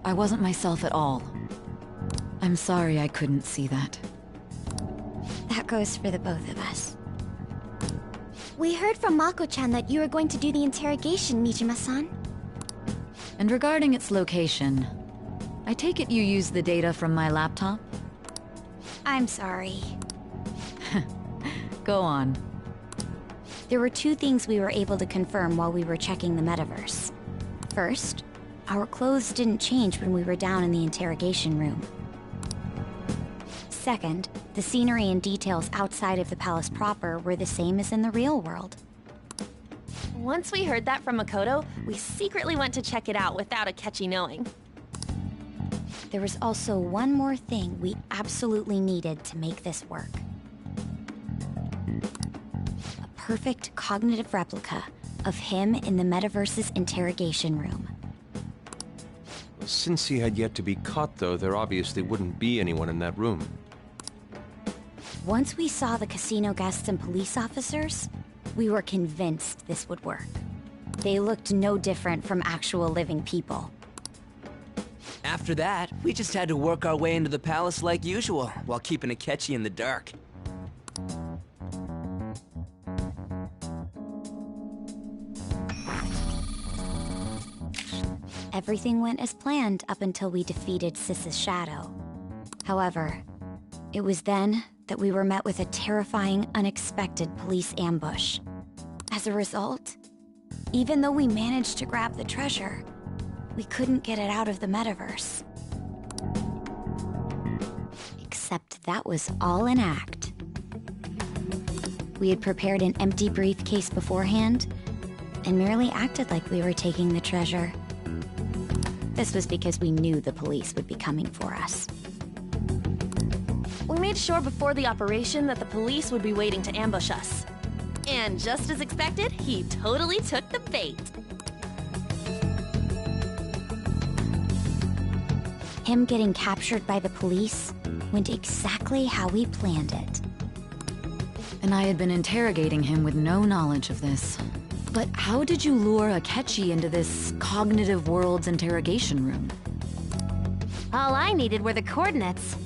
I wasn't myself at all. I'm sorry I couldn't see that. That goes for the both of us. We heard from Mako-chan that you were going to do the interrogation, Nijima-san. And regarding its location, I take it you used the data from my laptop? I'm sorry. Go on. There were two things we were able to confirm while we were checking the metaverse. First, our clothes didn't change when we were down in the interrogation room. Second, the scenery and details outside of the palace proper were the same as in the real world. Once we heard that from Makoto, we secretly went to check it out without Akechi knowing. There was also one more thing we absolutely needed to make this work. A perfect cognitive replica of him in the metaverse's interrogation room. Since he had yet to be caught, though, there obviously wouldn't be anyone in that room. Once we saw the casino guests and police officers, we were convinced this would work. They looked no different from actual living people. After that, we just had to work our way into the palace like usual, while keeping Akechi in the dark. Everything went as planned up until we defeated Sis's shadow. However, it was then that we were met with a terrifying, unexpected police ambush. As a result, even though we managed to grab the treasure, we couldn't get it out of the metaverse. Except that was all an act. we had prepared an empty briefcase beforehand and merely acted like we were taking the treasure. This was because we knew the police would be coming for us. We made sure before the operation that the police would be waiting to ambush us. And just as expected, he totally took the bait. Him getting captured by the police went exactly how we planned it. And I had been interrogating him with no knowledge of this. But how did you lure Akechi into this cognitive world's interrogation room? All I needed were the coordinates.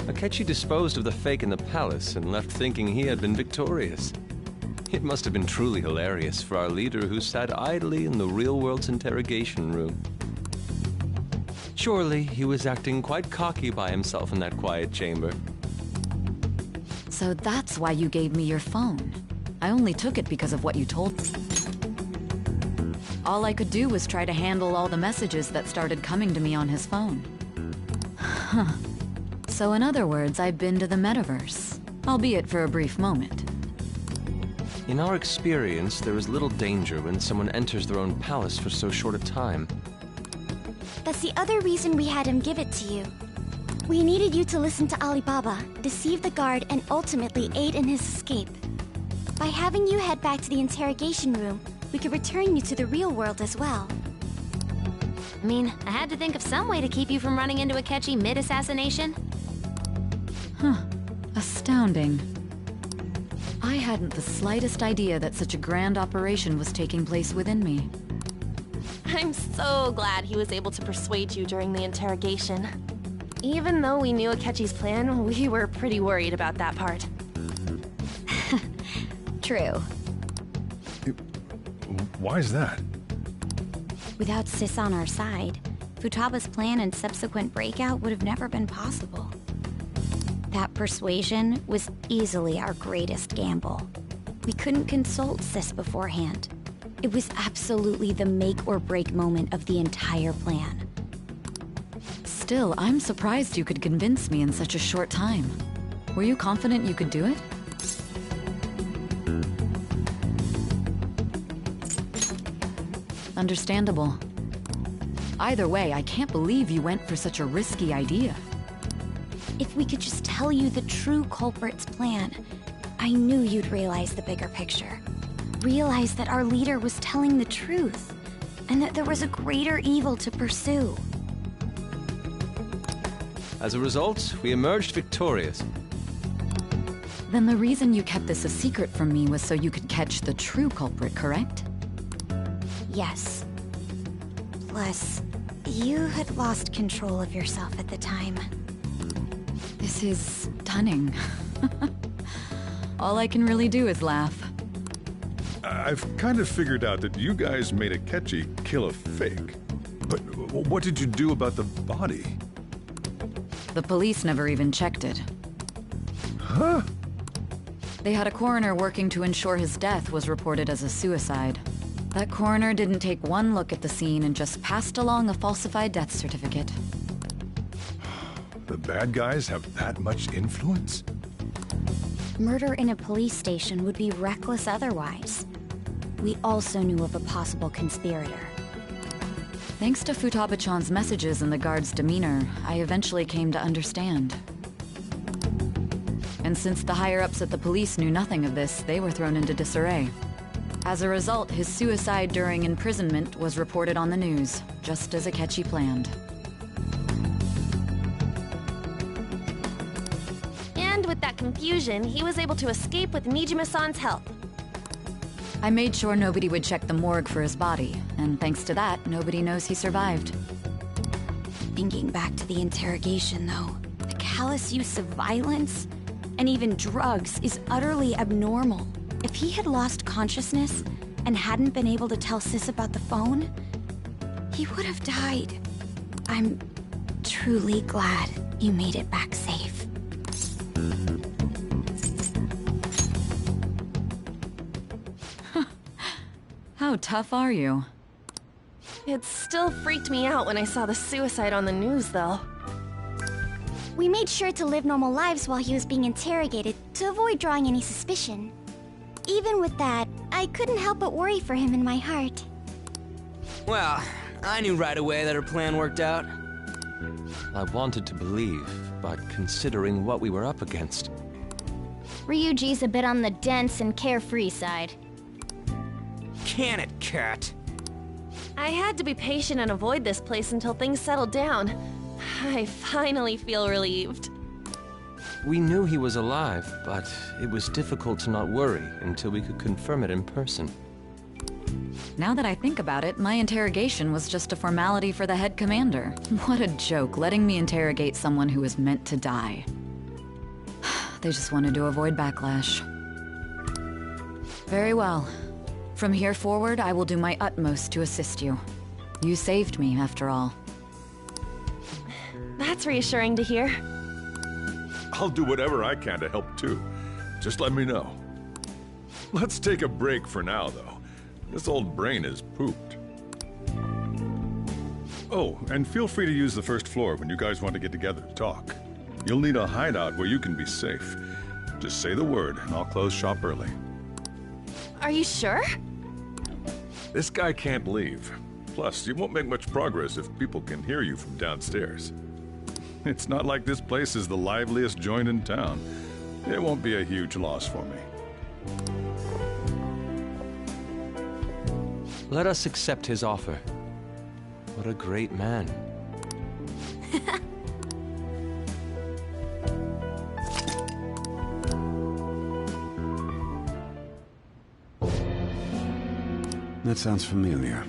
Akechi disposed of the fake in the palace and left thinking he had been victorious. It must have been truly hilarious for our leader who sat idly in the real world's interrogation room. Surely he was acting quite cocky by himself in that quiet chamber. So that's why you gave me your phone. I only took it because of what you told me. All I could do was try to handle all the messages that started coming to me on his phone. Huh. So in other words, I've been to the metaverse, albeit for a brief moment. In our experience, there is little danger when someone enters their own palace for so short a time. That's the other reason we had him give it to you. We needed you to listen to Alibaba, deceive the guard, and ultimately aid in his escape. By having you head back to the interrogation room, we could return you to the real world as well. I mean, I had to think of some way to keep you from running into Akechi mid-assassination. Huh. Astounding. I hadn't the slightest idea that such a grand operation was taking place within me. I'm so glad he was able to persuade you during the interrogation. Even though we knew Akechi's plan, we were pretty worried about that part. True. Why is that? Without Sis on our side, Futaba's plan and subsequent breakout would have never been possible. That persuasion was easily our greatest gamble. We couldn't consult Sis beforehand. It was absolutely the make or break moment of the entire plan. Still, I'm surprised you could convince me in such a short time. Were you confident you could do it? Understandable. Either way, I can't believe you went for such a risky idea. If we could just tell you the true culprit's plan, I knew you'd realize the bigger picture. Realize that our leader was telling the truth, and that there was a greater evil to pursue. As a result, we emerged victorious. Then the reason you kept this a secret from me was so you could catch the true culprit, correct? Yes. Plus, you had lost control of yourself at the time. This is stunning. All I can really do is laugh. I've kind of figured out that you guys made Akechi kill a fake. But what did you do about the body? The police never even checked it. Huh? They had a coroner working to ensure his death was reported as a suicide. That coroner didn't take one look at the scene and just passed along a falsified death certificate. The bad guys have that much influence? Murder in a police station would be reckless otherwise. We also knew of a possible conspirator. Thanks to Futaba-chan's messages and the guard's demeanor, I eventually came to understand. And since the higher-ups at the police knew nothing of this, they were thrown into disarray. As a result, his suicide during imprisonment was reported on the news, just as Akechi planned. And with that confusion, he was able to escape with Mijima-san's help. I made sure nobody would check the morgue for his body, and thanks to that, nobody knows he survived. Thinking back to the interrogation, though, the callous use of violence and even drugs is utterly abnormal. If he had lost consciousness and hadn't been able to tell Sis about the phone, he would have died. I'm truly glad you made it back safe. How How tough are you? It still freaked me out when I saw the suicide on the news, though. We made sure to live normal lives while he was being interrogated to avoid drawing any suspicion. Even with that, I couldn't help but worry for him in my heart. Well, I knew right away that her plan worked out. I wanted to believe, but considering what we were up against... Ryuji's a bit on the dense and carefree side. Can it, Cat? I had to be patient and avoid this place until things settled down. I finally feel relieved. We knew he was alive, but it was difficult to not worry until we could confirm it in person. Now that I think about it, my interrogation was just a formality for the head commander. What a joke, letting me interrogate someone who was meant to die. They just wanted to avoid backlash. Very well. From here forward, I will do my utmost to assist you. You saved me, after all. That's reassuring to hear. I'll do whatever I can to help too. Just let me know. Let's take a break for now, though. This old brain is pooped. Oh, and feel free to use the first floor when you guys want to get together to talk. You'll need a hideout where you can be safe. Just say the word, and I'll close shop early. Are you sure? This guy can't leave. Plus, you won't make much progress if people can hear you from downstairs. It's not like this place is the liveliest joint in town. It won't be a huge loss for me. Let us accept his offer. What a great man. That sounds familiar.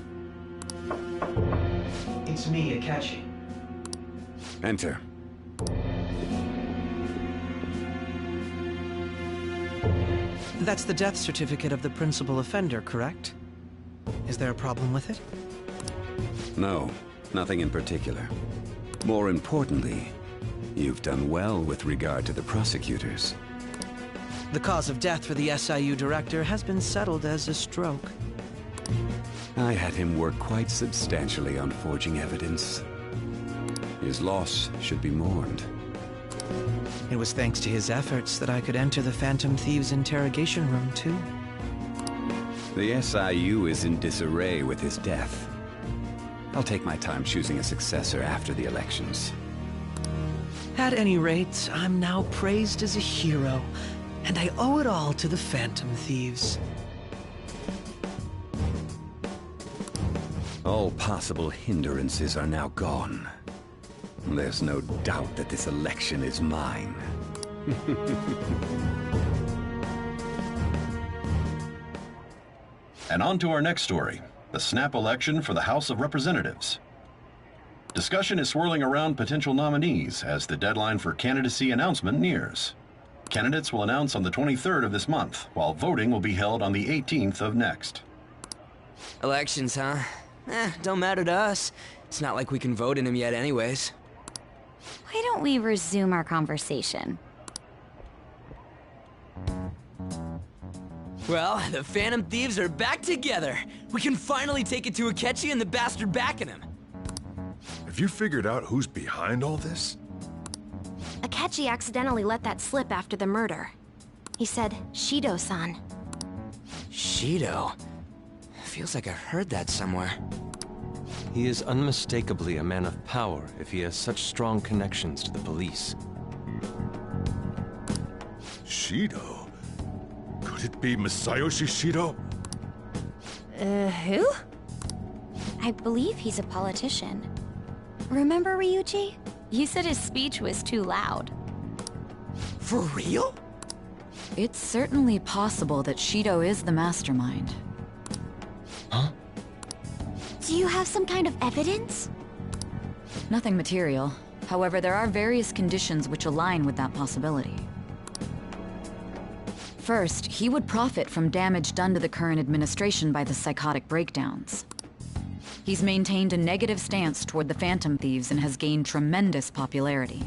It's me, Akechi. Enter. That's the death certificate of the principal offender, correct? Is there a problem with it? No, nothing in particular. More importantly, you've done well with regard to the prosecutors. The cause of death for the SIU director has been settled as a stroke. I had him work quite substantially on forging evidence. His loss should be mourned. It was thanks to his efforts that I could enter the Phantom Thieves' interrogation room, too. The SIU is in disarray with his death. I'll take my time choosing a successor after the elections. At any rate, I'm now praised as a hero, and I owe it all to the Phantom Thieves. All possible hindrances are now gone. There's no doubt that this election is mine. And on to our next story, the snap election for the House of Representatives. Discussion is swirling around potential nominees as the deadline for candidacy announcement nears. Candidates will announce on the 23rd of this month, while voting will be held on the 18th of next. Elections, huh? Don't matter to us. It's not like we can vote in them yet anyways. Why don't we resume our conversation? Well, the Phantom Thieves are back together. We can finally take it to Akechi and the bastard backing him. Have you figured out who's behind all this? Akechi accidentally let that slip after the murder. He said, Shido-san. Shido? Feels like I heard that somewhere. He is unmistakably a man of power if he has such strong connections to the police. Shido? Could it be Masayoshi Shido? Who? I believe he's a politician. Remember Ryuji? You said his speech was too loud. For real? It's certainly possible that Shido is the mastermind. Do you have some kind of evidence? Nothing material. However, there are various conditions which align with that possibility. First, he would profit from damage done to the current administration by the psychotic breakdowns. He's maintained a negative stance toward the Phantom Thieves and has gained tremendous popularity.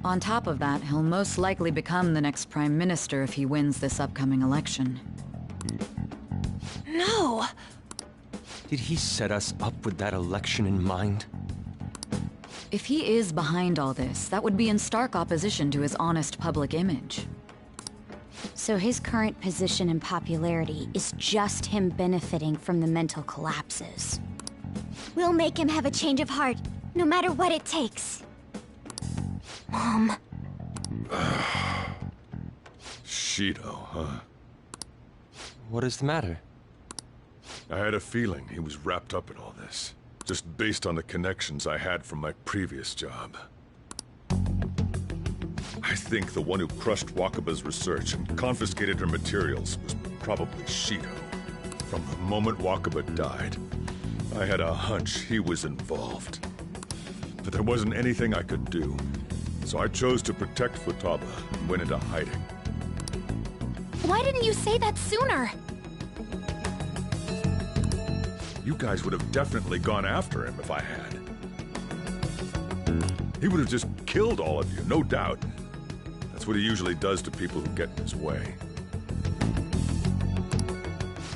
On top of that, he'll most likely become the next Prime Minister if he wins this upcoming election. No! Did he set us up with that election in mind? If he is behind all this, that would be in stark opposition to his honest public image. So his current position and popularity is just him benefiting from the mental collapses. We'll make him have a change of heart, no matter what it takes. Mom. Shido, huh? What is the matter? I had a feeling he was wrapped up in all this, just based on the connections I had from my previous job. I think the one who crushed Wakaba's research and confiscated her materials was probably Shido. From the moment Wakaba died, I had a hunch he was involved. But there wasn't anything I could do, so I chose to protect Futaba and went into hiding. Why didn't you say that sooner? You guys would have definitely gone after him if I had. He would have just killed all of you, no doubt. That's what he usually does to people who get in his way.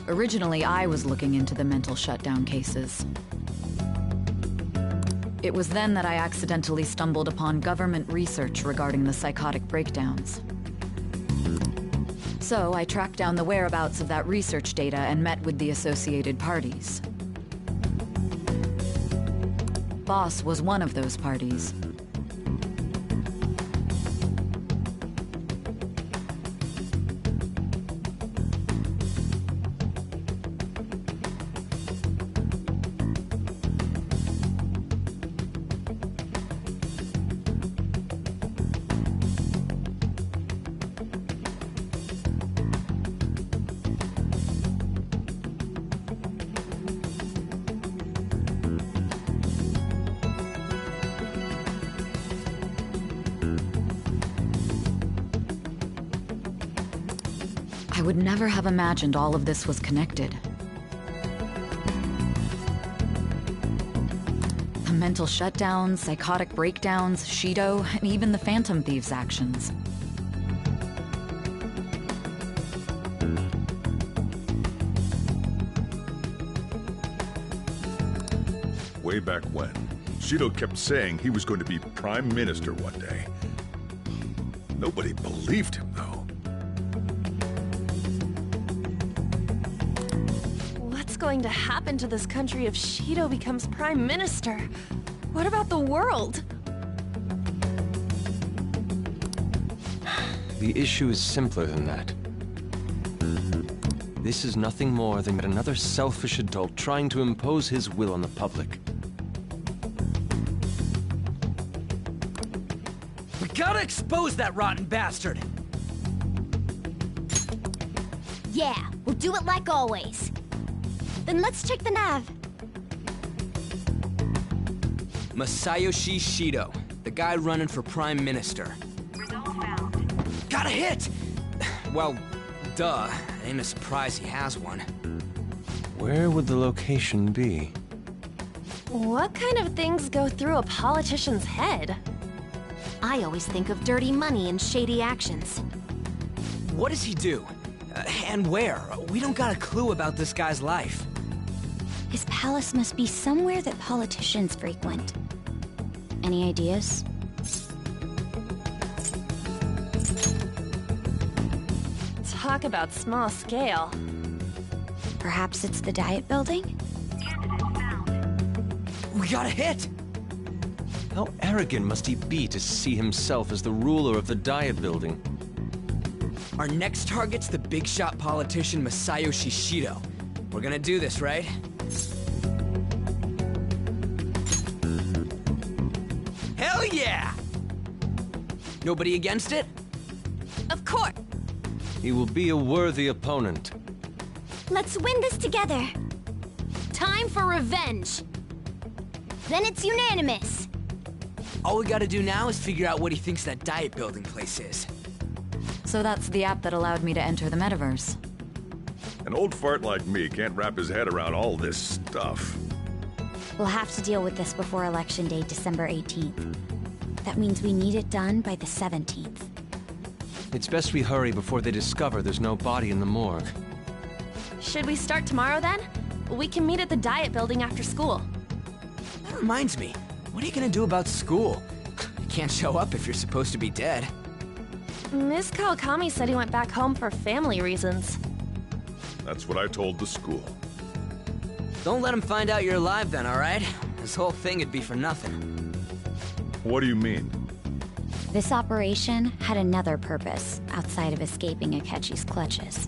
Originally, I was looking into the mental shutdown cases. It was then that I accidentally stumbled upon government research regarding the psychotic breakdowns. So I tracked down the whereabouts of that research data and met with the associated parties. Boss was one of those parties. I would never have imagined all of this was connected. The mental shutdowns, psychotic breakdowns, Shido, and even the Phantom Thieves' actions. Way back when, Shido kept saying he was going to be Prime Minister one day. Nobody believed him, though. What's going to happen to this country if Shido becomes Prime Minister? What about the world? The issue is simpler than that. This is nothing more than another selfish adult trying to impose his will on the public. We gotta expose that rotten bastard! Yeah, we'll do it like always. Then let's check the nav. Masayoshi Shido, the guy running for Prime Minister. Got a hit! Well, duh. Ain't a surprise he has one. Where would the location be? What kind of things go through a politician's head? I always think of dirty money and shady actions. What does he do? And where? We don't got a clue about this guy's life. His palace must be somewhere that politicians frequent. Any ideas? Talk about small scale. Perhaps it's the Diet Building? We got a hit! How arrogant must he be to see himself as the ruler of the Diet Building? Our next target's the big shot politician Masayoshi Shido. We're gonna do this, right? Hell yeah! Nobody against it? Of course! He will be a worthy opponent. Let's win this together. Time for revenge. Then it's unanimous. All we gotta do now is figure out what he thinks that Diet Building place is. So that's the app that allowed me to enter the metaverse. An old fart like me can't wrap his head around all this stuff. We'll have to deal with this before Election Day, December 18th. That means we need it done by the 17th. It's best we hurry before they discover there's no body in the morgue. Should we start tomorrow then? We can meet at the Diet Building after school. That reminds me, what are you gonna do about school? You can't show up if you're supposed to be dead. Miss Kawakami said he went back home for family reasons. That's what I told the school. Don't let him find out you're alive then, alright? This whole thing would be for nothing. What do you mean? This operation had another purpose outside of escaping Akechi's clutches.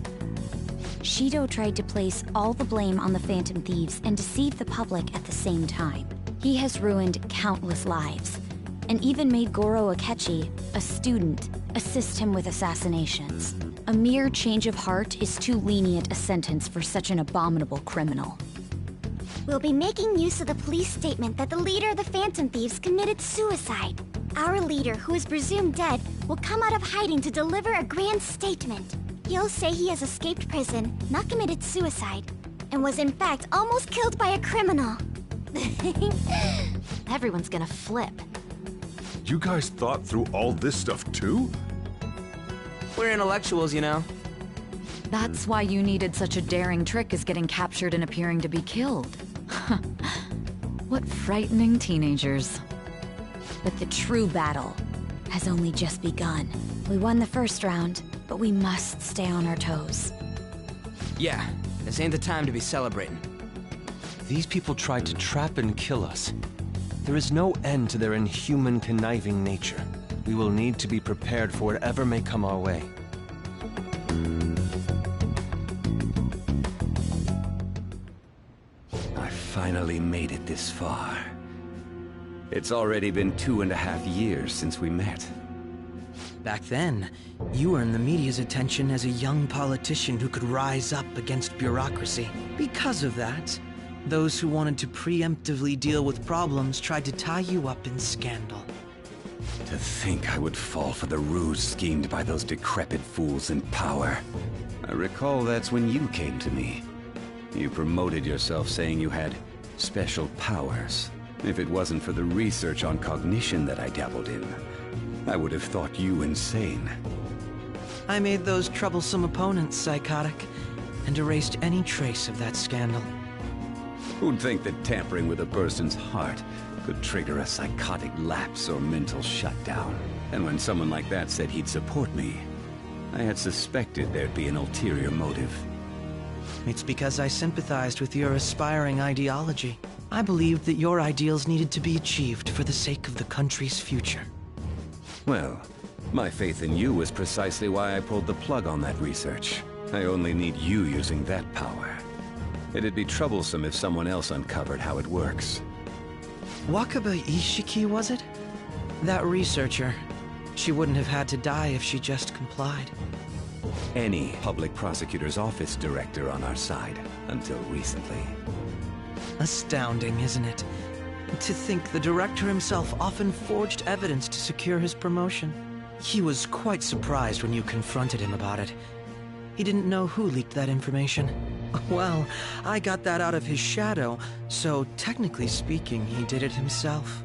Shido tried to place all the blame on the Phantom Thieves and deceive the public at the same time. He has ruined countless lives, and even made Goro Akechi, a student, assist him with assassinations. A mere change of heart is too lenient a sentence for such an abominable criminal. We'll be making use of the police statement that the leader of the Phantom Thieves committed suicide. Our leader, who is presumed dead, will come out of hiding to deliver a grand statement. He'll say he has escaped prison, not committed suicide, and was in fact almost killed by a criminal. Everyone's gonna flip. You guys thought through all this stuff too? We're intellectuals, you know. That's why you needed such a daring trick as getting captured and appearing to be killed. What frightening teenagers. But the true battle has only just begun. We won the first round, but we must stay on our toes. Yeah, this ain't the time to be celebrating. These people tried to trap and kill us. There is no end to their inhuman, conniving nature. We will need to be prepared for whatever may come our way. I finally made it this far. It's already been 2.5 years since we met. Back then, you earned the media's attention as a young politician who could rise up against bureaucracy. Because of that, those who wanted to preemptively deal with problems tried to tie you up in scandal. To think I would fall for the ruse schemed by those decrepit fools in power. I recall that's when you came to me. You promoted yourself saying you had special powers. If it wasn't for the research on cognition that I dabbled in, I would have thought you insane. I made those troublesome opponents psychotic, and erased any trace of that scandal. Who'd think that tampering with a person's heart could trigger a psychotic lapse or mental shutdown? And when someone like that said he'd support me, I had suspected there'd be an ulterior motive. It's because I sympathized with your aspiring ideology. I believed that your ideals needed to be achieved for the sake of the country's future. Well, my faith in you was precisely why I pulled the plug on that research. I only need you using that power. It'd be troublesome if someone else uncovered how it works. Wakaba Ishiki, was it? That researcher. She wouldn't have had to die if she just complied. Any public prosecutor's office director on our side, until recently. Astounding, isn't it? To think the director himself often forged evidence to secure his promotion. He was quite surprised when you confronted him about it. He didn't know who leaked that information. Well, I got that out of his shadow, so technically speaking, he did it himself.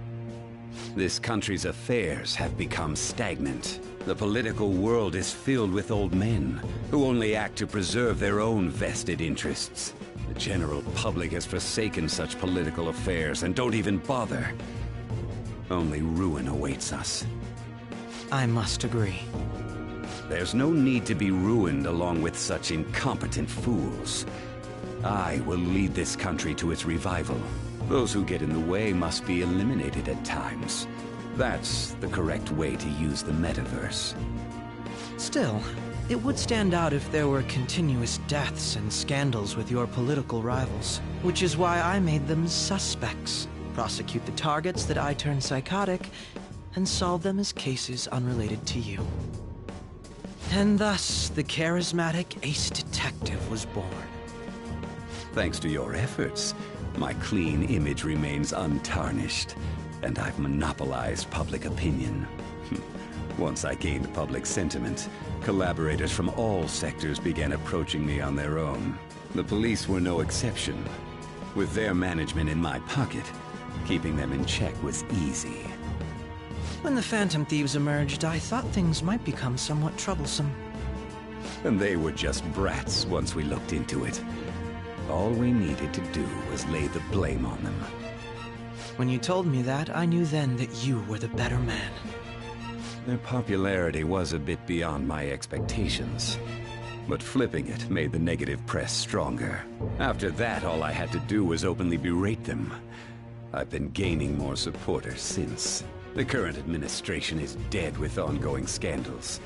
This country's affairs have become stagnant. The political world is filled with old men who only act to preserve their own vested interests. The general public has forsaken such political affairs and don't even bother. Only ruin awaits us. I must agree. There's no need to be ruined along with such incompetent fools. I will lead this country to its revival. Those who get in the way must be eliminated at times. That's the correct way to use the metaverse. Still, it would stand out if there were continuous deaths and scandals with your political rivals, which is why I made them suspects. Prosecute the targets that I turn psychotic, and solve them as cases unrelated to you. And thus, the charismatic ace detective was born. Thanks to your efforts, my clean image remains untarnished, and I've monopolized public opinion. Once I gained public sentiment, collaborators from all sectors began approaching me on their own. The police were no exception. With their management in my pocket, keeping them in check was easy. When the Phantom Thieves emerged, I thought things might become somewhat troublesome. And they were just brats once we looked into it. All we needed to do was lay the blame on them. When you told me that, I knew then that you were the better man. Their popularity was a bit beyond my expectations. But flipping it made the negative press stronger. After that, all I had to do was openly berate them. I've been gaining more supporters since. The current administration is dead with ongoing scandals.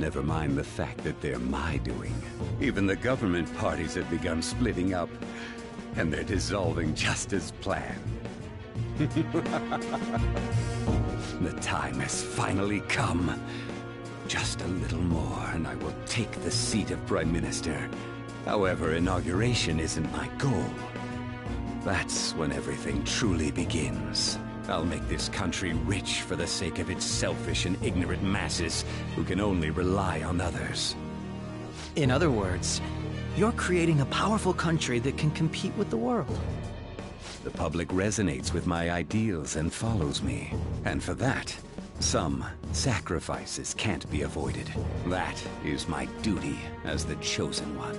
Never mind the fact that they're my doing. Even the government parties have begun splitting up, and they're dissolving just as planned. The time has finally come. Just a little more, and I will take the seat of Prime Minister. However, inauguration isn't my goal. That's when everything truly begins. I'll make this country rich for the sake of its selfish and ignorant masses who can only rely on others. In other words, you're creating a powerful country that can compete with the world. The public resonates with my ideals and follows me. And for that, some sacrifices can't be avoided. That is my duty as the Chosen One.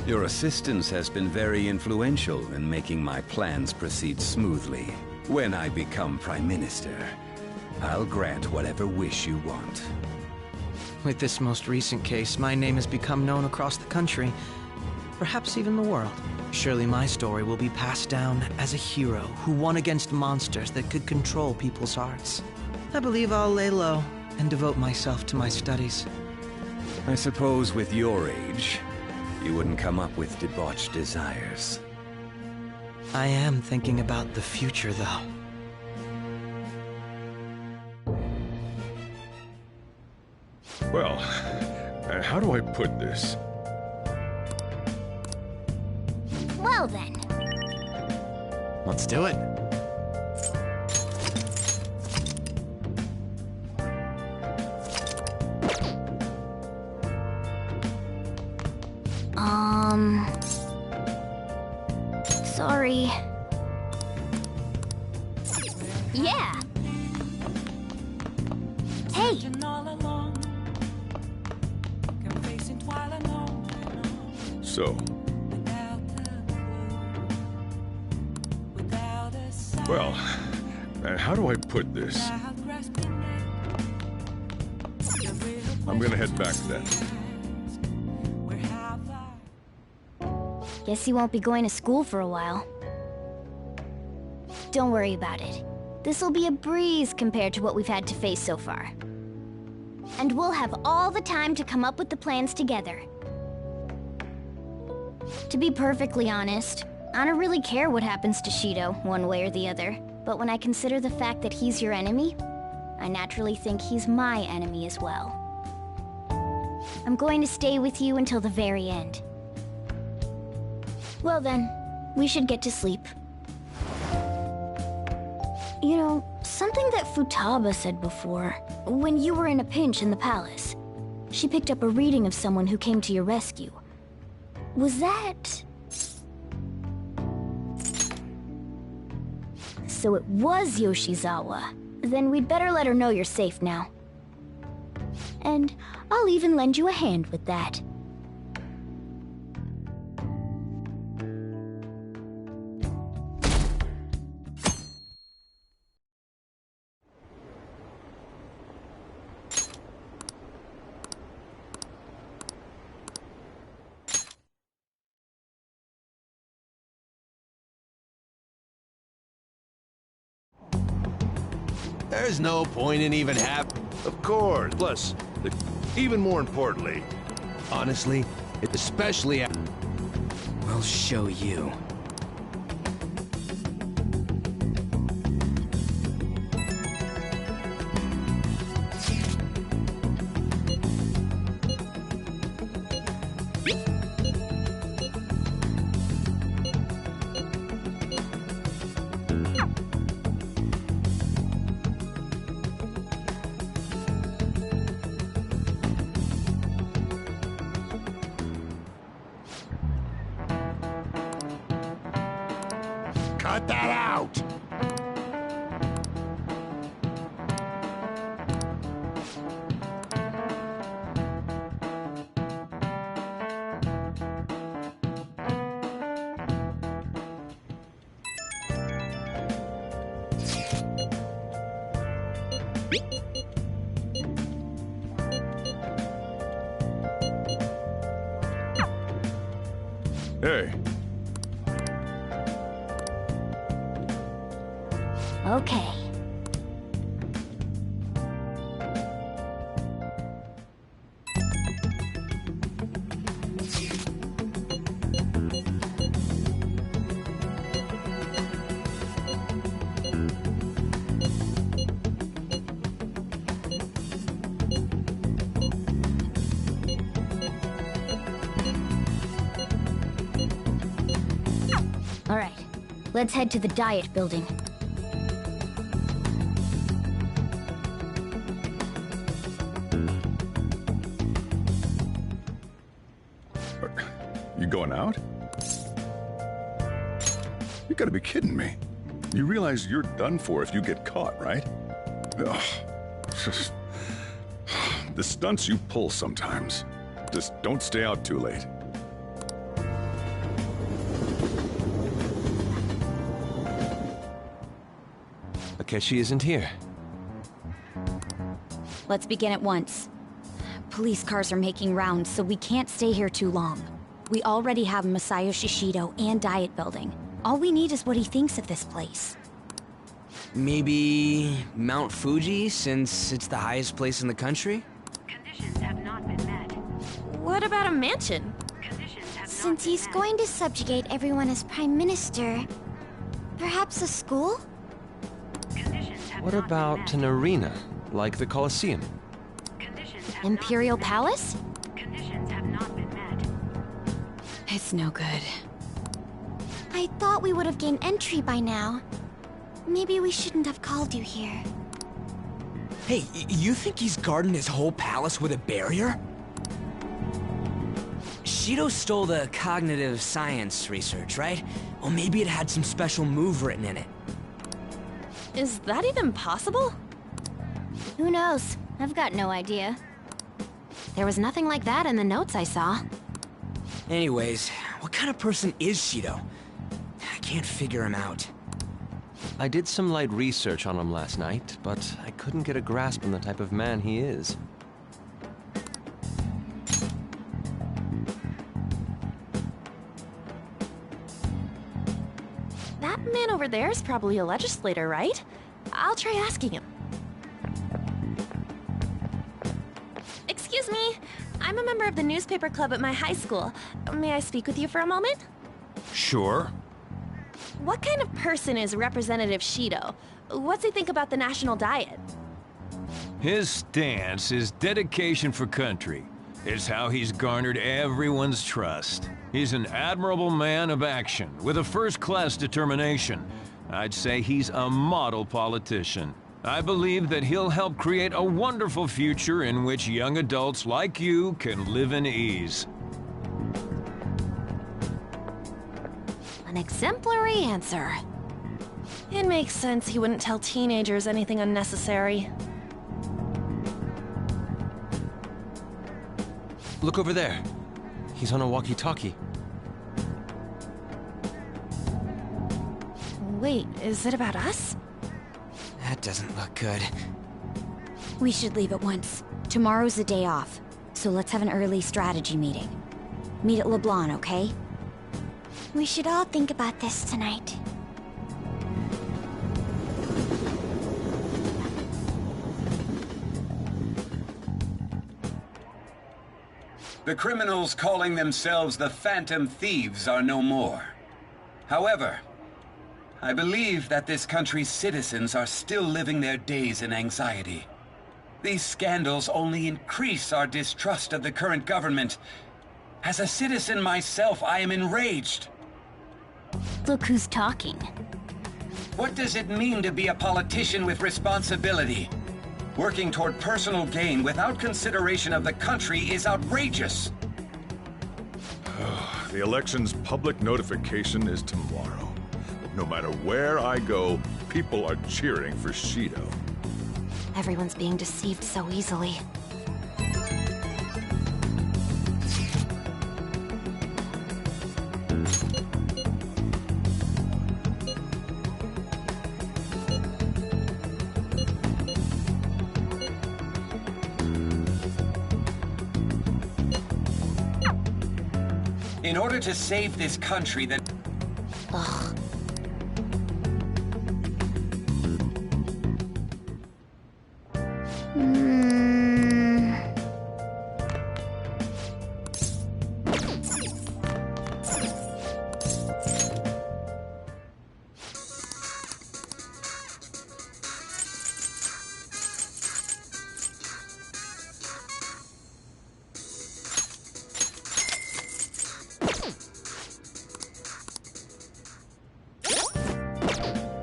Your assistance has been very influential in making my plans proceed smoothly. When I become Prime Minister, I'll grant whatever wish you want. With this most recent case, my name has become known across the country, perhaps even the world. Surely my story will be passed down as a hero who won against monsters that could control people's hearts. I believe I'll lay low and devote myself to my studies. I suppose with your age, you wouldn't come up with debauched desires. I am thinking about the future, though. Well, how do I put this? Well then. Let's do it. Sorry. Yeah. Hey. So. Well, how do I put this? I'm gonna head back then. Guess you won't be going to school for a while. Don't worry about it. This'll be a breeze compared to what we've had to face so far. And we'll have all the time to come up with the plans together. To be perfectly honest, I don't really care what happens to Shido, one way or the other. But when I consider the fact that he's your enemy, I naturally think he's my enemy as well. I'm going to stay with you until the very end. Well then, we should get to sleep. You know, something that Futaba said before, when you were in a pinch in the palace, she picked up a reading of someone who came to your rescue. Was that... So it was Yoshizawa. Then we'd better let her know you're safe now. And I'll even lend you a hand with that. There's no point in even Of course. Plus, even more importantly, honestly, especially We'll show you. Hey. Okay. All right, let's head to the Diet Building. You going out? You gotta be kidding me. You realize you're done for if you get caught, right? Ugh. The stunts you pull sometimes. Just don't stay out too late. Akechi isn't here. Let's begin at once. Police cars are making rounds, so we can't stay here too long. We already have Masayoshi Shido and Diet Building. All we need is what he thinks of this place. Maybe Mount Fuji, since it's the highest place in the country? Conditions have not been met. What about a mansion? Since he's going to subjugate everyone as Prime Minister, perhaps a school? What about an arena, like the Colosseum? Imperial Palace? It's no good. I thought we would have gained entry by now. Maybe we shouldn't have called you here. Hey, you think he's guarding his whole palace with a barrier? Shido stole the cognitive science research, right? Well, maybe it had some special move written in it. Is that even possible? Who knows? I've got no idea. There was nothing like that in the notes I saw. Anyways, what kind of person is Shido? I can't figure him out. I did some light research on him last night, but I couldn't get a grasp on the type of man he is. That man over there is probably a legislator, right? I'll try asking him. Excuse me, I'm a member of the newspaper club at my high school. May I speak with you for a moment? Sure. What kind of person is Representative Shido? What's he think about the national diet? His stance is dedication for country. It's how he's garnered everyone's trust. He's an admirable man of action, with a first-class determination. I'd say he's a model politician. I believe that he'll help create a wonderful future in which young adults like you can live in ease. An exemplary answer. It makes sense he wouldn't tell teenagers anything unnecessary. Look over there. He's on a walkie-talkie. Wait, is it about us? That doesn't look good. We should leave at once. Tomorrow's the day off, so let's have an early strategy meeting. Meet at LeBlanc, okay? We should all think about this tonight. The criminals calling themselves the Phantom Thieves are no more. However, I believe that this country's citizens are still living their days in anxiety. These scandals only increase our distrust of the current government. As a citizen myself, I am enraged. Look who's talking. What does it mean to be a politician with responsibility? Working toward personal gain without consideration of the country is outrageous. The election's public notification is tomorrow. No matter where I go, people are cheering for Shido. Everyone's being deceived so easily. In order to save this country that... Ugh.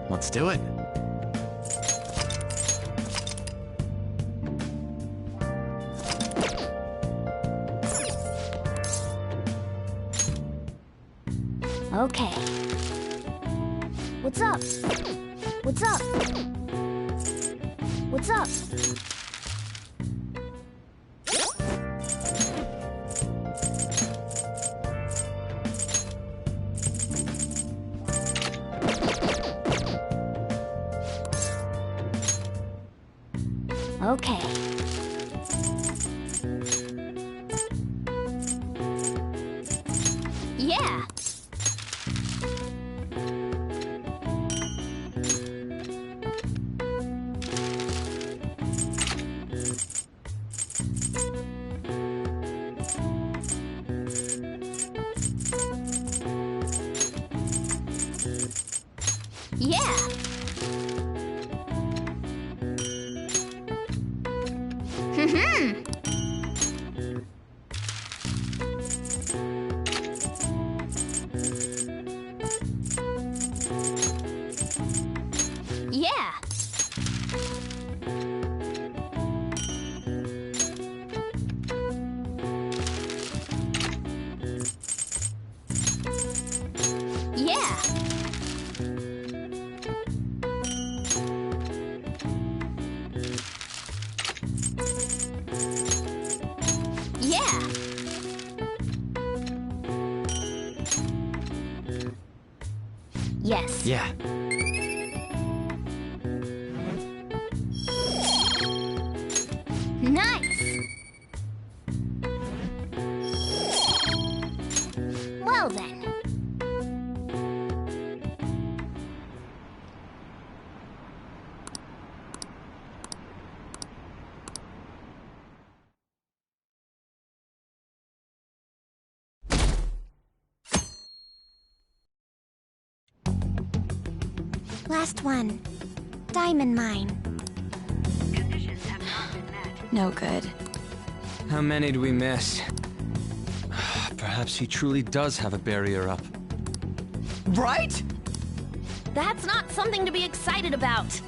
Let's do it. Okay. What's up? What's up? What's up? Okay. Yeah. Yeah. Yeah. Yeah. Yeah. Yes. Yeah. Nice. Well then. Last one. Diamond mine. No good. How many do we miss? Perhaps he truly does have a barrier up. Right? That's not something to be excited about.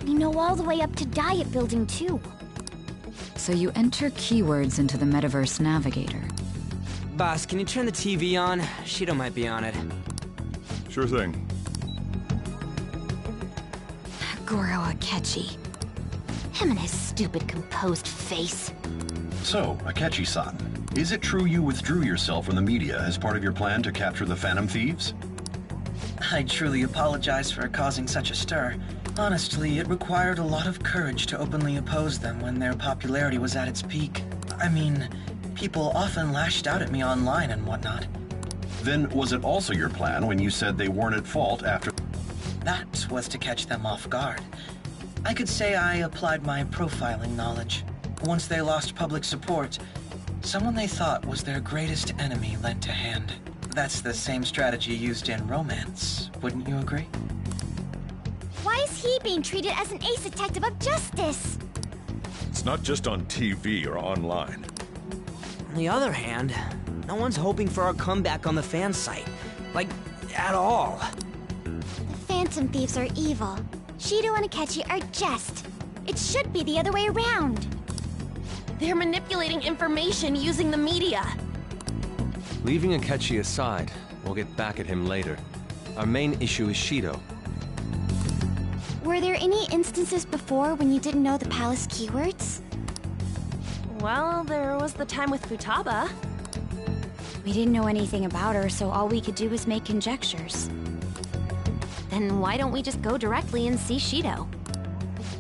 We know all the way up to Diet Building, too. So you enter keywords into the Metaverse Navigator. Boss, can you turn the TV on? Shido might be on it. Sure thing. Goro Akechi. Him and his stupid composed face. So, Akechi-san, is it true you withdrew yourself from the media as part of your plan to capture the Phantom Thieves? I truly apologize for causing such a stir. Honestly, it required a lot of courage to openly oppose them when their popularity was at its peak. I mean, people often lashed out at me online and whatnot. Then was it also your plan when you said they weren't at fault after... That was to catch them off guard. I could say I applied my profiling knowledge. Once they lost public support, someone they thought was their greatest enemy lent a hand. That's the same strategy used in romance, wouldn't you agree? Why is he being treated as an ace detective of justice? It's not just on TV or online. On the other hand, no one's hoping for our comeback on the fan site. Like, at all. The Phantom Thieves are evil. Shido and Akechi are just. It should be the other way around. They're manipulating information using the media. Leaving Akechi aside, we'll get back at him later. Our main issue is Shido. Were there any instances before when you didn't know the palace keywords? Well, there was the time with Futaba. We didn't know anything about her, so all we could do was make conjectures. Then why don't we just go directly and see Shido?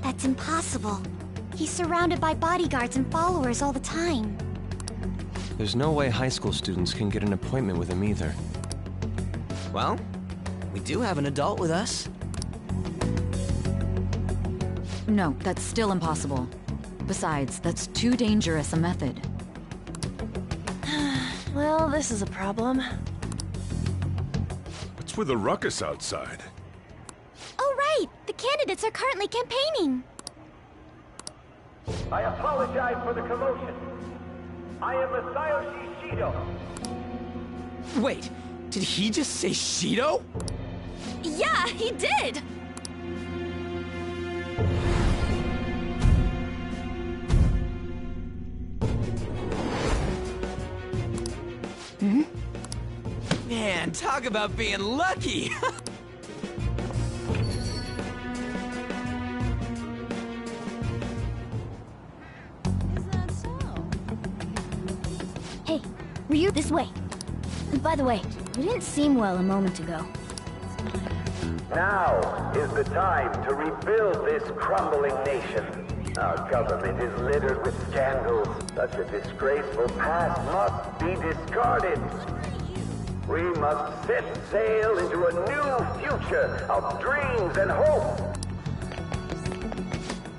That's impossible. He's surrounded by bodyguards and followers all the time. There's no way high school students can get an appointment with him either. Well, we do have an adult with us. No, that's still impossible. Besides, that's too dangerous a method. Well, this is a problem. What's with the ruckus outside? Oh, right! The candidates are currently campaigning! I apologize for the commotion. I am Masayoshi Shido. Wait, did he just say Shido? Yeah, he did! Man, talk about being lucky! Hey, Ryu, this way. By the way, you didn't seem well a moment ago. Now is the time to rebuild this crumbling nation. Our government is littered with scandals. Such a disgraceful past must be discarded. We must set sail into a new future of dreams and hope.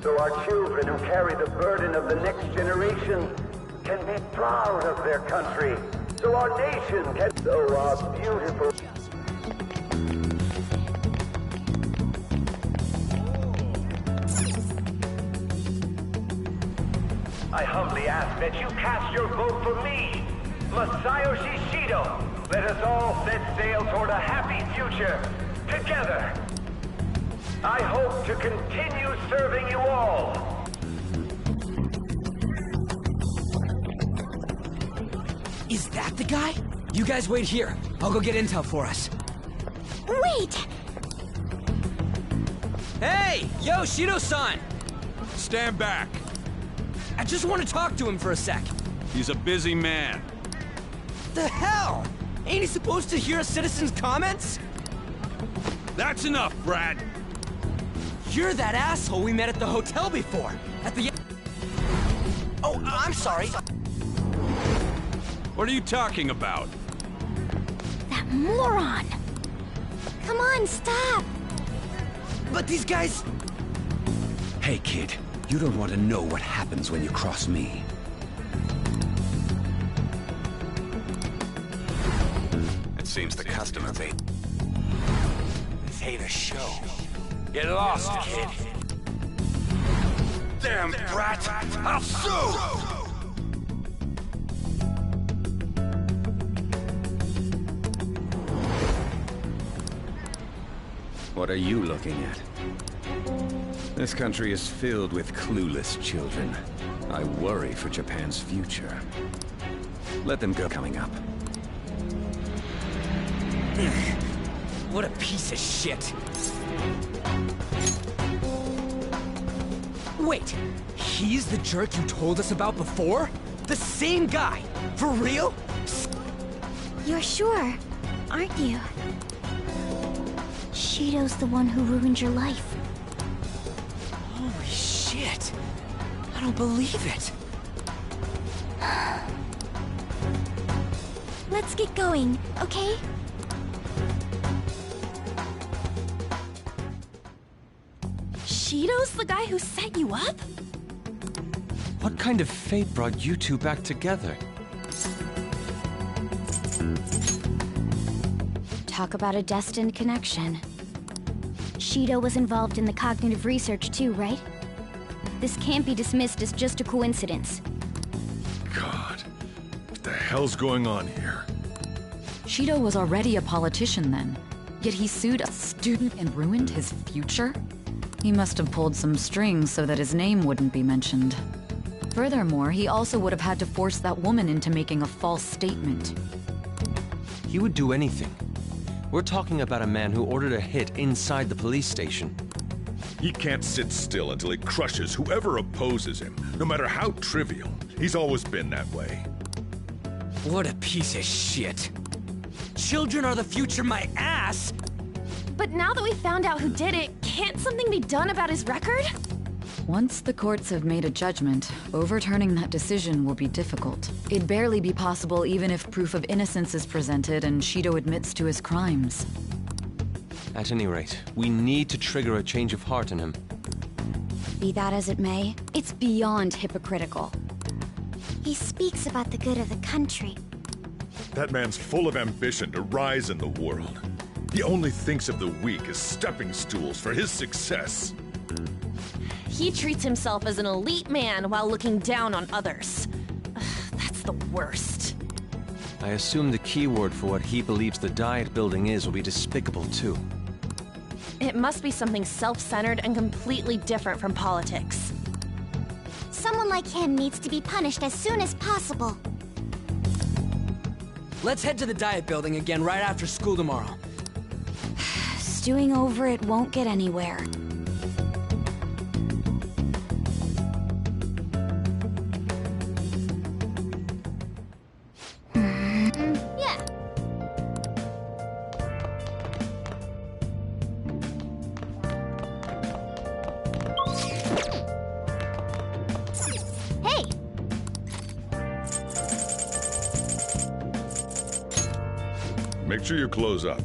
So our children who carry the burden of the next generation can be proud of their country. So our nation can... So our beautiful... I humbly ask that you cast your vote for me, Masayoshi Shido. Let us all set sail toward a happy future, together. I hope to continue serving you all. Is that the guy? You guys wait here. I'll go get intel for us. Wait! Hey! Yo, Shido-san! Stand back. I just want to talk to him for a sec. He's a busy man. The hell? Ain't he supposed to hear a citizen's comments? That's enough, Brad. You're that asshole we met at the hotel before. At the... Oh, I'm sorry. What are you talking about? That moron! Come on, stop! But these guys... Hey, kid. You don't want to know what happens when you cross me. It seems the customer base. This ain't a show. Get lost, kid. Damn brat! I'll sue! What are you looking at? This country is filled with clueless children. I worry for Japan's future. Let them go coming up. What a piece of shit. Wait, he's the jerk you told us about before? The same guy? For real? You're sure, aren't you? Shido's the one who ruined your life. Holy shit. I don't believe it. Let's get going, okay? Shido's the guy who set you up? What kind of fate brought you two back together? Talk about a destined connection. Shido was involved in the cognitive research too, right? This can't be dismissed as just a coincidence. God, what the hell's going on here? Shido was already a politician then, yet he sued a student and ruined his future? He must have pulled some strings so that his name wouldn't be mentioned. Furthermore, he also would have had to force that woman into making a false statement. He would do anything. We're talking about a man who ordered a hit inside the police station. He can't sit still until he crushes whoever opposes him, no matter how trivial. He's always been that way. What a piece of shit. Children are the future, my ass! But now that we found out who did it, can't something be done about his record? Once the courts have made a judgment, overturning that decision will be difficult. It'd barely be possible even if proof of innocence is presented and Shido admits to his crimes. At any rate, we need to trigger a change of heart in him. Be that as it may, it's beyond hypocritical. He speaks about the good of the country. That man's full of ambition to rise in the world. He only thinks of the weak as stepping stools for his success. He treats himself as an elite man while looking down on others. That's the worst. I assume the key word for what he believes the Diet building is will be despicable too. It must be something self-centered and completely different from politics. Someone like him needs to be punished as soon as possible. Let's head to the Diet building again right after school tomorrow. Stewing over it won't get anywhere. Make sure you close up.